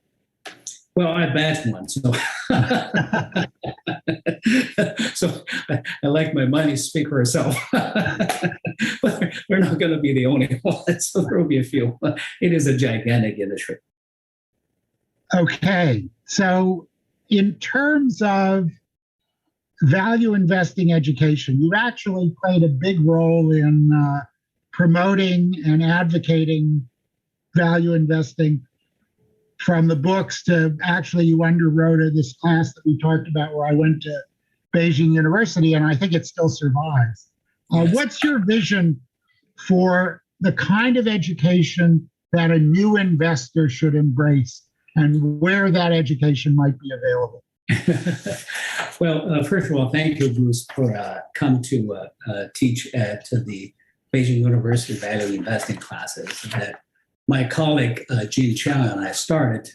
Well, I bet one. So, so I like my money speak for itself. But we're not going to be the only ones. So there will be a few. It is a gigantic industry. Okay. So in terms of value investing education, you actually played a big role in promoting and advocating value investing, from the books to actually you underwrote this class that we talked about where I went to Beijing University, and I think it still survives. Yes. What's your vision for the kind of education that a new investor should embrace and where that education might be available? Well, first of all, thank you, Bruce, for coming to teach at the Beijing University Value Investing classes that my colleague, Gene Chiang, and I started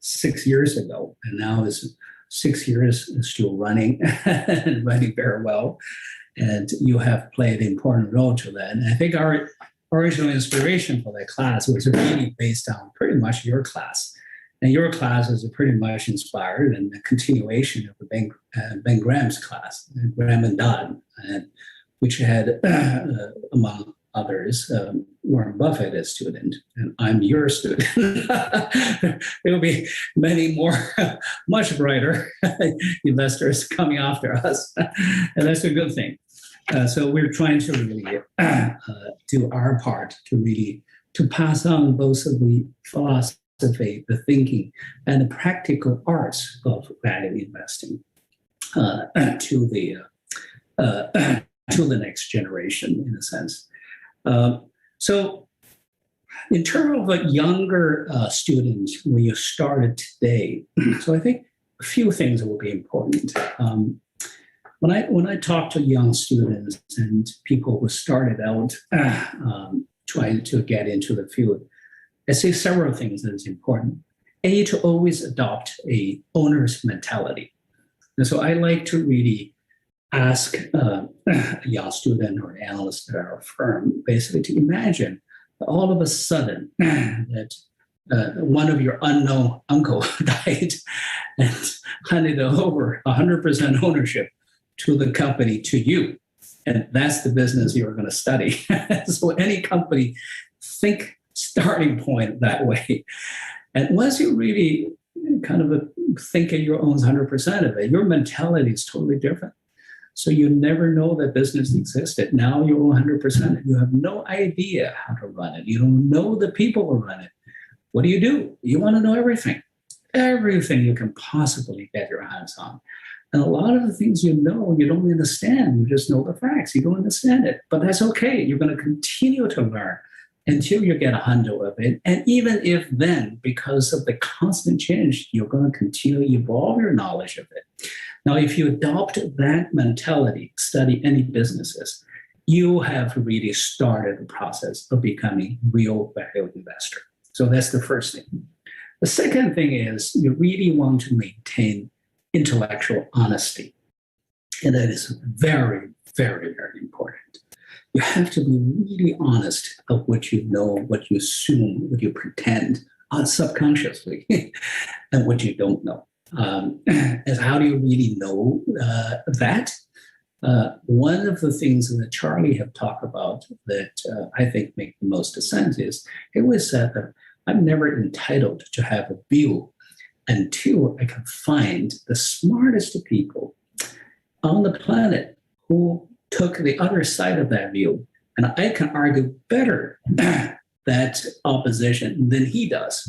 6 years ago, and now is 6 years still running and running very well. And you have played an important role to that. And I think our original inspiration for that class was really based on pretty much your class. And your class is pretty much inspired and a continuation of the Ben Graham's class, Graham and Dodd, which had, among others, Warren Buffett as student, and I'm your student. There will be many more, much brighter investors coming after us, and that's a good thing. So we're trying to really do our part to pass on both of the philosophy, the thinking, and the practical arts of value investing to the next generation, in a sense. So in terms of younger students, when you started today, so I think a few things will be important. When I talk to young students and people who started out trying to get into the field, I say several things that is important. A, to always adopt a owner's mentality. And so I like to really ask a young student or analyst at our firm basically to imagine that all of a sudden that one of your unknown uncle died and handed over 100% ownership to the company to you. And that's the business you're going to study. So any company, think starting point that way. And once you really kind of think that you own 100% of it, your mentality is totally different. So you never know that business existed. Now you own 100%. You have no idea how to run it. You don't know the people who run it. what do? You want to know everything you can possibly get your hands on. And a lot of the things you know, you don't understand. You just know the facts. You don't understand it. But that's okay. You're going to continue to learn until you get a handle of it. And even if then, because of the constant change, you're going to continue to evolve your knowledge of it. Now, if you adopt that mentality, study any businesses, you have really started the process of becoming real value investor. So that's the first thing. The second thing is you really want to maintain intellectual honesty. And that is very, very, very important. You have to be really honest of what you know, what you assume, what you pretend subconsciously, and what you don't know. As how do you really know that? One of the things that Charlie have talked about that I think make the most sense is he always said that I'm never entitled to have a view until I can find the smartest people on the planet who took the other side of that view. And I can argue better that opposition than he does.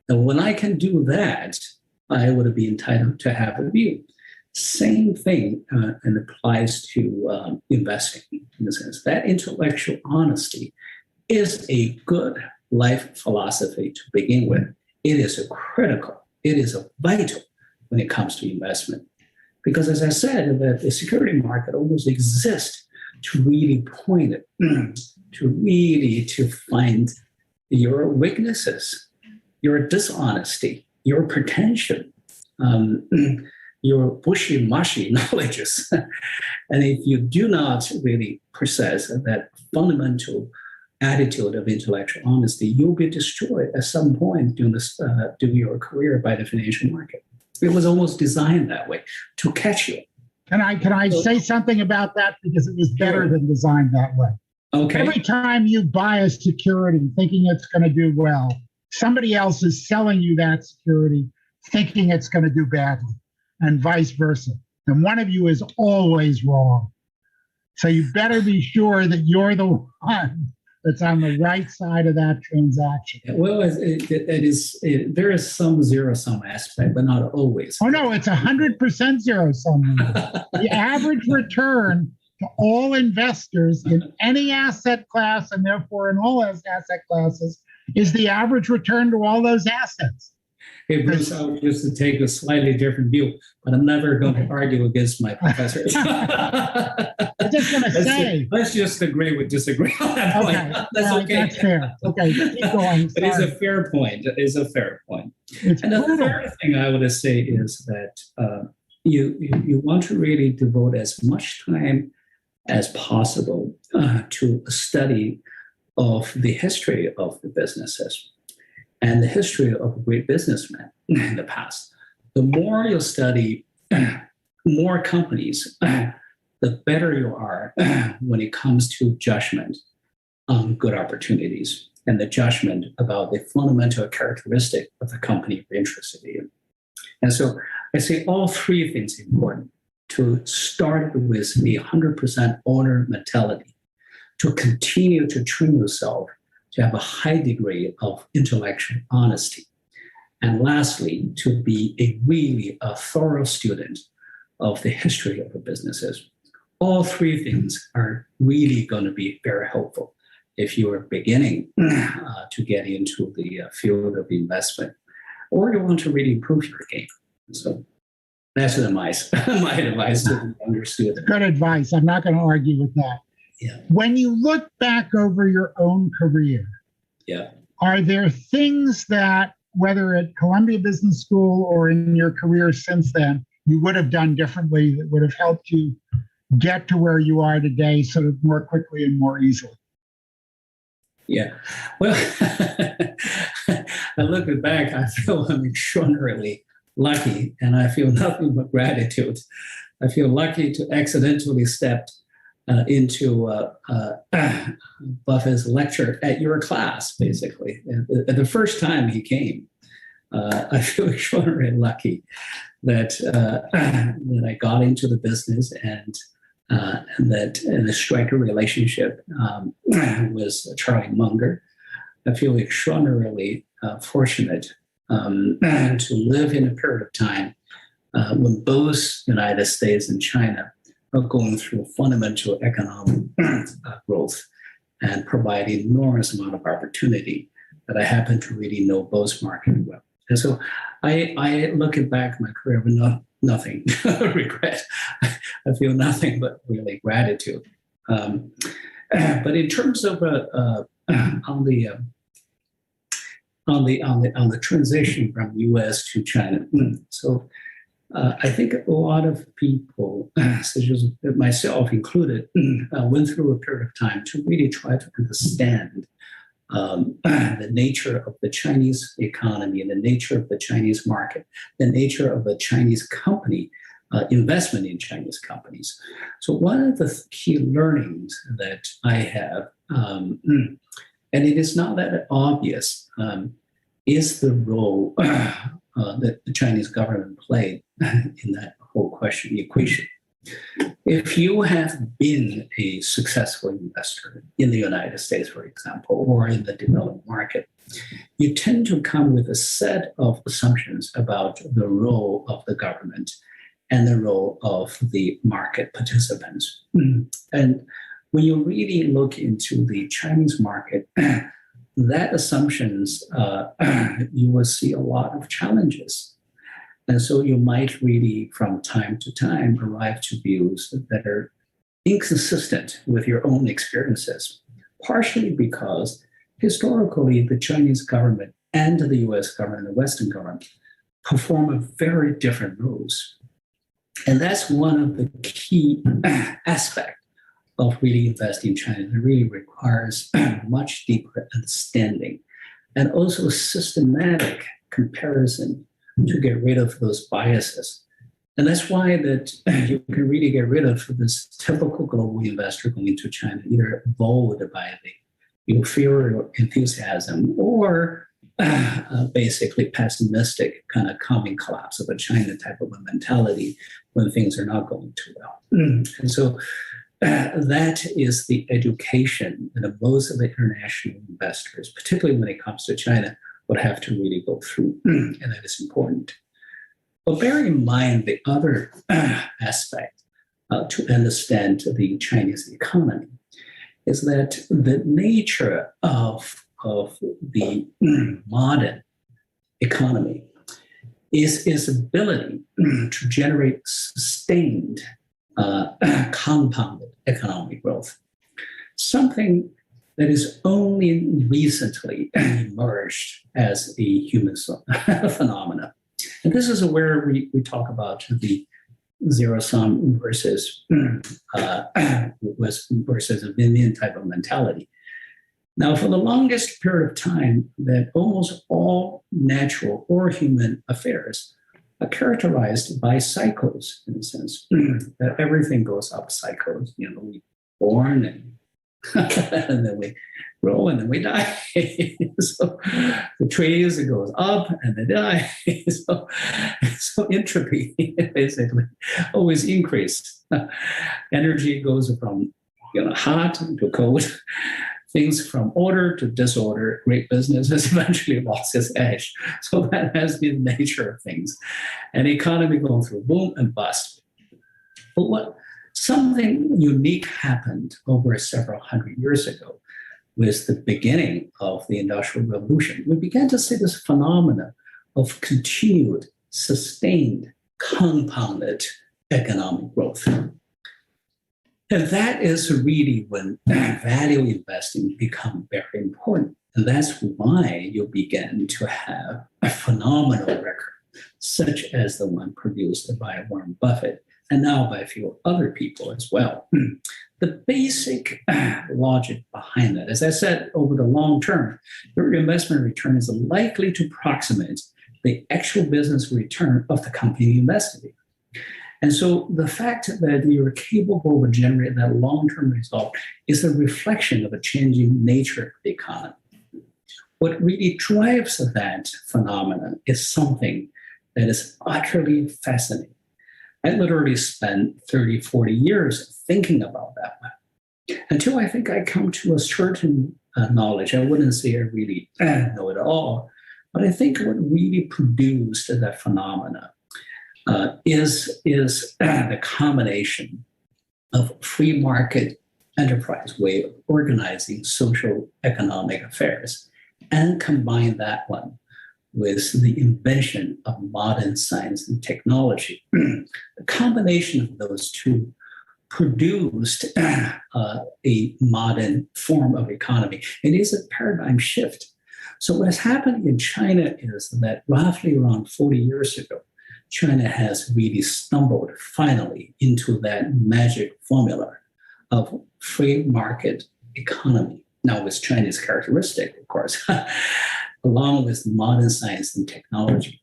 And when I can do that, I would be entitled to have a view. Same thing and applies to investing in the sense that intellectual honesty is a good life philosophy to begin with. It is a critical, it is a vital when it comes to investment. Because as I said, the security market always exists to really point it, to find your weaknesses, your dishonesty, your pretension, your wishy-washy knowledges. And if you do not really possess that fundamental attitude of intellectual honesty, you'll be destroyed at some point during your career by the financial market. It was almost designed that way to catch you. Can I say something about that? Because it was better than designed that way. Okay. Every time you buy a security thinking it's going to do well, somebody else is selling you that security thinking it's going to do badly, and vice versa. And one of you is always wrong. So you better be sure that you're the one that's on the right side of that transaction. Well, there is some zero-sum aspect, but not always. Oh, no, it's 100% zero-sum. The average return to all investors in any asset class, and therefore in all asset classes, is the average return to all those assets. Hey, Bruce, I would just take a slightly different view, but I'm never going to argue against my professors. I'm just going to say. Let's just agree with disagree on that point. That's okay. That's fair. Okay, keep going. But it's a fair point. It is a fair point. And the third thing I would say is that you want to really devote as much time as possible to a study of the history of the businesses and the history of great businessmen in the past. The more you study more companies, the better you are when it comes to judgment on good opportunities and the judgment about the fundamental characteristic of the company you're interested in. And so I say all three things are important. To start with the 100% owner mentality, to continue to train yourself to have a high degree of intellectual honesty. And lastly, to be a thorough student of the history of the businesses. All three things are really going to be very helpful if you are beginning to get into the field of investment, or you want to really improve your game. So that's my advice to the younger student. Good advice. I'm not going to argue with that. Yeah. When you look back over your own career, are there things that, whether at Columbia Business School or in your career since then, you would have done differently that would have helped you get to where you are today sort of more quickly and more easily? Yeah. Well, I look back, I feel I'm extraordinarily lucky, and I feel nothing but gratitude. I feel lucky to accidentally step into Buffett's lecture at your class, basically. At the first time he came, I feel extraordinarily lucky that I got into the business and the striker relationship with Charlie Munger. I feel extraordinarily fortunate to live in a period of time when both United States and China are going through fundamental economic growth and provide enormous amount of opportunity that I happen to really know both markets well. And so I looking back at my career with nothing regret. I feel nothing but really gratitude. But in terms of on the transition from U.S. to China, so I think a lot of people, such as myself included, went through a period of time to really try to understand the nature of the Chinese economy and the nature of the Chinese market, the nature of the Chinese company, investment in Chinese companies. So one of the key learnings that I have, and it is not that obvious, is the role that the Chinese government played in that whole equation. If you have been a successful investor in the United States, for example, or in the developed market, you tend to come with a set of assumptions about the role of the government and the role of the market participants. And when you really look into the Chinese market, that assumptions, you will see a lot of challenges. And so you might really, from time to time, arrive to views that are inconsistent with your own experiences, partially because historically the Chinese government and the US government, the Western government, perform a very different roles. And that's one of the key aspects of really investing in China. It really requires much deeper understanding and also systematic comparison to get rid of those biases. And that's why that you can really get rid of this typical global investor going into China, either bowled by the euphoria, enthusiasm, or basically pessimistic kind of coming collapse of a China type of a mentality when things are not going too well. And so that is the education that most of the international investors, particularly when it comes to China, would have to really go through, and that is important. But bear in mind the other aspect to understand the Chinese economy is that the nature of the modern economy is its ability to generate sustained compounded economic growth, something that is only recently emerged as a human phenomena. And this is where we talk about the zero-sum versus a win-win type of mentality. Now, for the longest period of time, that almost all natural or human affairs are characterized by cycles, in a sense, that everything goes up cycles. You know, we born and and then we grow and then we die. So the trees, it goes up and they die. So entropy basically always increased. Energy goes from hot to cold. Things from order to disorder. Great business has eventually lost its edge. So that has been the nature of things. An economy going through boom and bust. But something unique happened over several hundred years ago with the beginning of the Industrial Revolution. We began to see this phenomena of continued, sustained, compounded economic growth. And that is really when value investing becomes very important. And that's why you begin to have a phenomenal record, such as the one produced by Warren Buffett, and now by a few other people as well. The basic logic behind that, as I said, over the long term, your investment return is likely to approximate the actual business return of the company you invested in. And so the fact that you're capable of generating that long-term result is a reflection of a changing nature of the economy. What really drives that phenomenon is something that is utterly fascinating. I literally spent 30, 40 years thinking about that one until I think I come to a certain knowledge. I wouldn't say I really know it all, But I think what really produced that phenomena is the combination of free market enterprise way of organizing social economic affairs, and combine that one with the invention of modern science and technology. The combination of those two produced a modern form of economy. It is a paradigm shift. So what has happened in China is that roughly around 40 years ago, China has really stumbled finally into that magic formula of free market economy. Now with Chinese characteristic, of course, along with modern science and technology.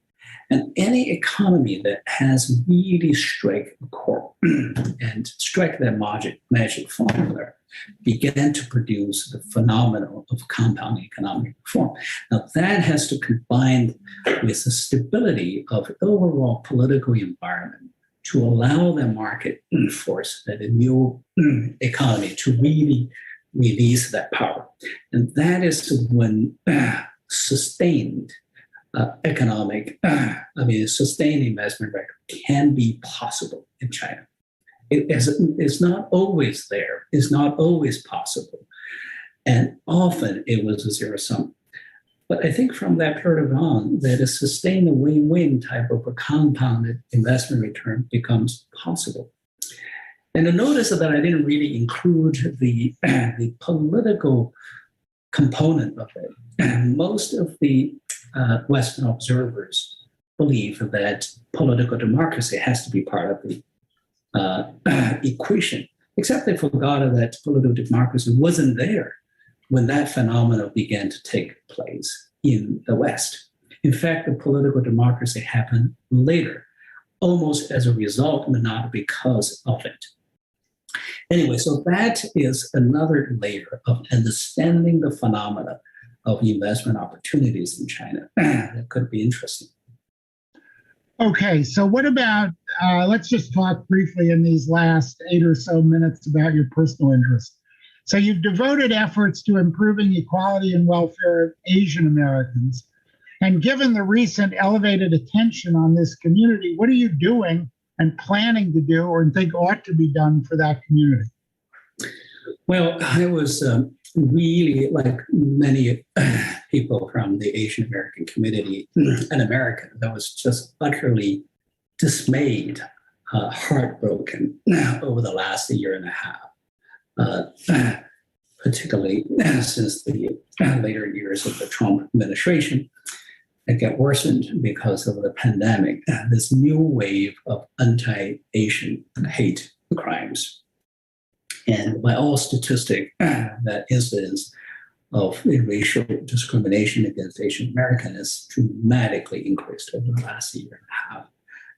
And any economy that has really struck a chord and struck that magic formula began to produce the phenomenon of compound economic reform. Now that has to combine with the stability of overall political environment to allow the market force, that a new economy to really release that power. And that is when sustained sustained investment record can be possible in China. It's not always there. It's not always possible. And often it was a zero sum. But I think from that period on, that a sustained win-win type of a compounded investment return becomes possible. And to notice that I didn't really include the political component of it. And most of the Western observers believe that political democracy has to be part of the equation, except they forgot that political democracy wasn't there when that phenomenon began to take place in the West. In fact, the political democracy happened later, almost as a result, but not because of it. Anyway, so that is another layer of understanding the phenomena of investment opportunities in China that could be interesting. Okay, so what about, let's just talk briefly in these last 8 or so minutes about your personal interests. So you've devoted efforts to improving equality and welfare of Asian Americans. And given the recent elevated attention on this community, what are you doing and planning to do or think ought to be done for that community? Well, I was really, like many people from the Asian American community, an American that was just utterly dismayed, heartbroken over the last year and a half, particularly since the later years of the Trump administration. It got worsened because of the pandemic, this new wave of anti-Asian hate crimes. And by all statistics, that incidence of racial discrimination against Asian Americans has dramatically increased over the last year and a half.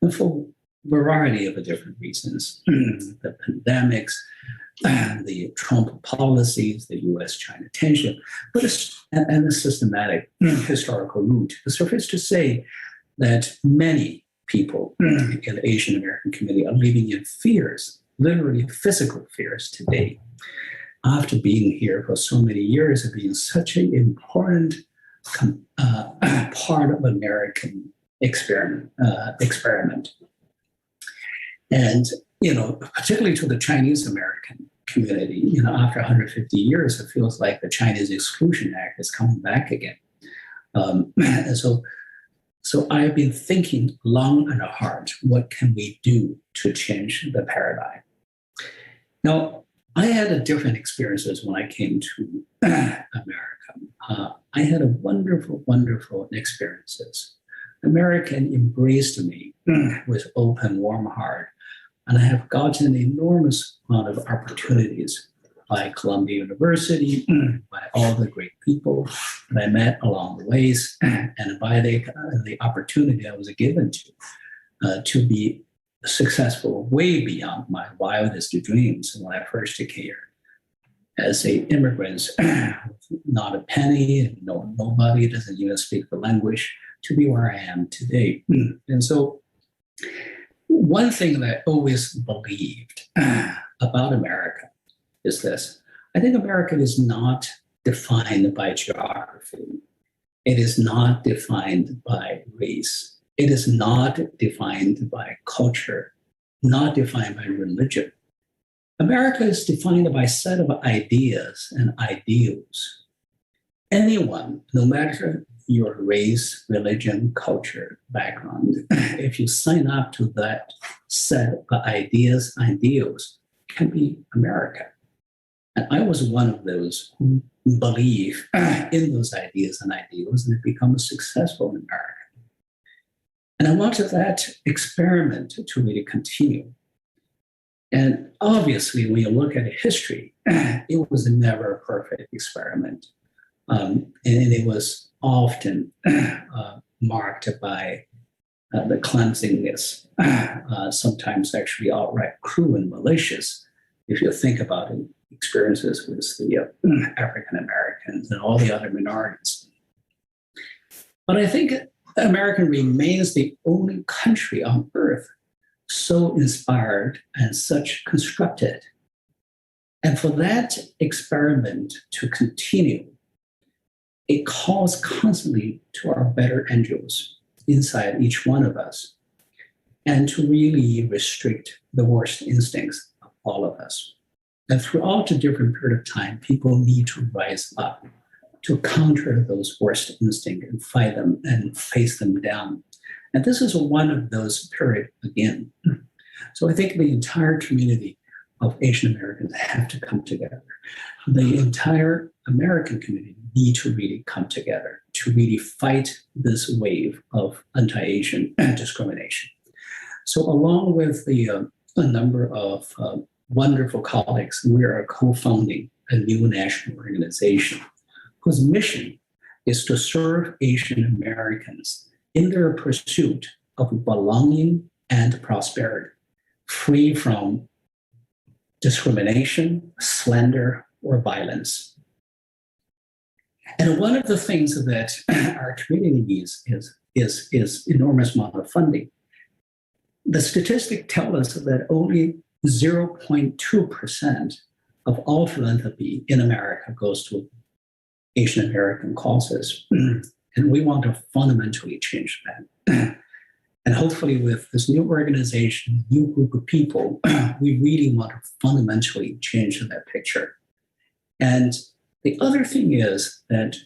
And for a variety of different reasons, the pandemics, the Trump policies, the US-China tension, and the systematic historical root. Suffice to say that many people in the Asian American community are living in fears, literally physical fears today, after being here for so many years and being such an important part of American experiment. And, particularly to the Chinese American community, after 150 years, it feels like the Chinese Exclusion Act is coming back again. And so I've been thinking long and hard, what can we do to change the paradigm? Now, I had different experiences when I came to America. I had a wonderful, wonderful experiences. America embraced me with open, warm heart. And I have gotten an enormous amount of opportunities by Columbia University, by all the great people that I met along the ways, and by the opportunity I was given to be successful way beyond my wildest dreams when I first came here. As an immigrant, not a penny, nobody, doesn't even speak the language, to be where I am today. And so one thing that I always believed about America is this. I think America is not defined by geography. It is not defined by race. It is not defined by culture, not defined by religion. America is defined by a set of ideas and ideals. Anyone, no matter your race, religion, culture, background, if you sign up to that set of ideas, ideals, can be American. And I was one of those who believe in those ideas and ideals and have become successful in America. And I wanted that experiment to really continue. And obviously, when you look at history, it was never a perfect experiment. And it was often marked by the clumsiness, sometimes actually outright cruel and malicious, if you think about it, experiences with the African Americans and all the other minorities. But I think America remains the only country on earth so inspired and such constructed. And for that experiment to continue, it calls constantly to our better angels inside each one of us and to really restrict the worst instincts of all of us. And throughout a different period of time, people need to rise up to counter those worst instincts and fight them and face them down. And this is one of those periods again. So I think the entire community of Asian Americans have to come together. The entire American community need to really come together to really fight this wave of anti-Asian discrimination. So along with a number of wonderful colleagues, we are co-founding a new national organization whose mission is to serve Asian Americans in their pursuit of belonging and prosperity, free from discrimination, slander, or violence. And one of the things that our community needs is enormous amount of funding. The statistics tell us that only 0.2% of all philanthropy in America goes to Asian American causes. And we want to fundamentally change that. And hopefully with this new organization, new group of people, we really want to fundamentally change that picture. And the other thing is that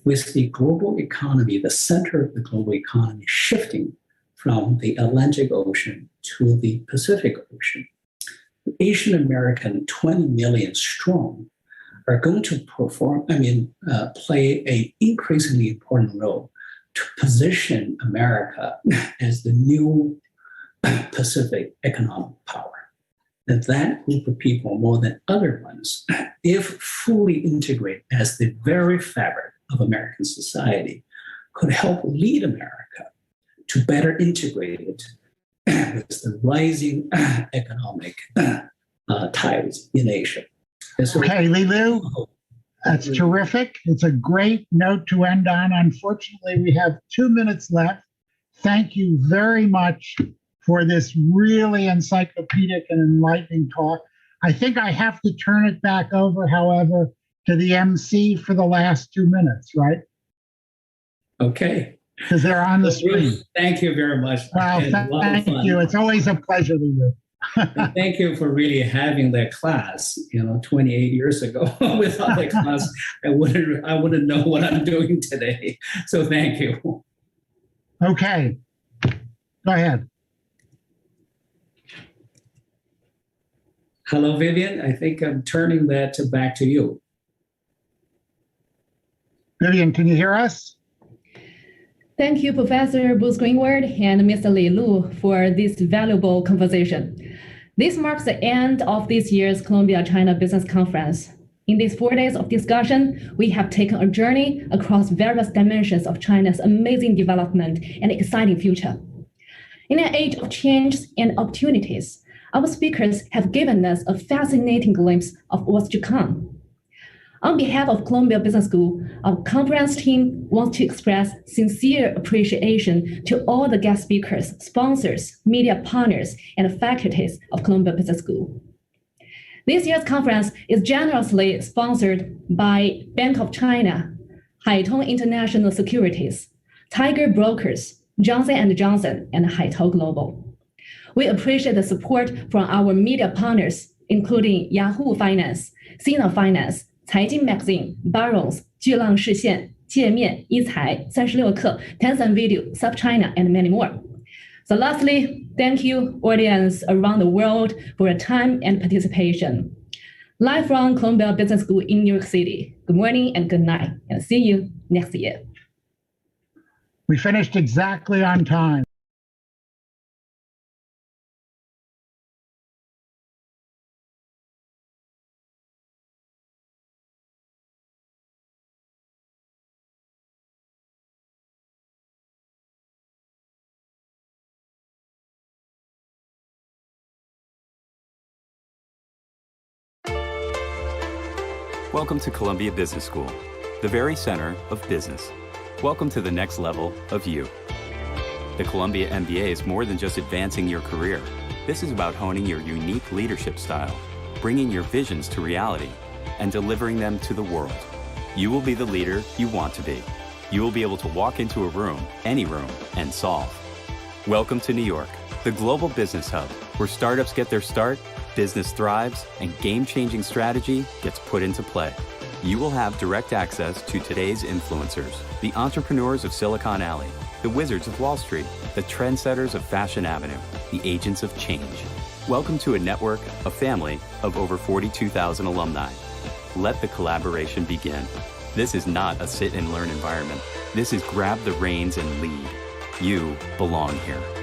with the global economy, the center of the global economy shifting from the Atlantic Ocean to the Pacific Ocean, Asian American 20 million strong are going to play an increasingly important role to position America as the new Pacific economic power. And that group of people, more than other ones, if fully integrated as the very fabric of American society, could help lead America to better integrate it with the rising economic tides in Asia. So, okay, Lilu, that's terrific. It's a great note to end on. Unfortunately, we have 2 minutes left. Thank you very much for this really encyclopedic and enlightening talk. I think I have to turn it back over, however, to the MC for the last 2 minutes, right? Okay. Because they're on the screen. Thank you very much. Well, thank you. It's always a pleasure, Lilu. Thank you for really having that class, 28 years ago. Without that class, I wouldn't know what I'm doing today. So thank you. Okay. Go ahead. Hello, Vivian. I think I'm turning that back to you. Vivian, can you hear us? Thank you, Professor Bruce Greenwald and Mr. Li Lu, for this valuable conversation. This marks the end of this year's Columbia-China Business Conference. In these 4 days of discussion, we have taken a journey across various dimensions of China's amazing development and exciting future. In an age of change and opportunities, our speakers have given us a fascinating glimpse of what's to come. On behalf of Columbia Business School, our conference team wants to express sincere appreciation to all the guest speakers, sponsors, media partners, and faculties of Columbia Business School. This year's conference is generously sponsored by Bank of China, Haitong International Securities, Tiger Brokers, Johnson & Johnson, and Haitong Global. We appreciate the support from our media partners, including Yahoo Finance, Sina Finance, 财经 Magazine, Barron's, 巨浪视线, 界面, 一财, 36氪, Tencent Video, SubChina, and many more. So lastly, thank you, audience around the world, for your time and participation. Live from Columbia Business School in New York City. Good morning and good night, and see you next year. We finished exactly on time. Welcome to Columbia Business School, the very center of business. Welcome to the next level of you. The Columbia MBA is more than just advancing your career. This is about honing your unique leadership style, bringing your visions to reality, and delivering them to the world. You will be the leader you want to be. You will be able to walk into a room, any room, and solve. Welcome to New York, the global business hub, where startups get their start, business thrives, and game-changing strategy gets put into play. You will have direct access to today's influencers, the entrepreneurs of Silicon Alley, the wizards of Wall Street, the trendsetters of Fashion Avenue, the agents of change. Welcome to a network, a family of over 42,000 alumni. Let the collaboration begin. This is not a sit and learn environment. This is grab the reins and lead. You belong here.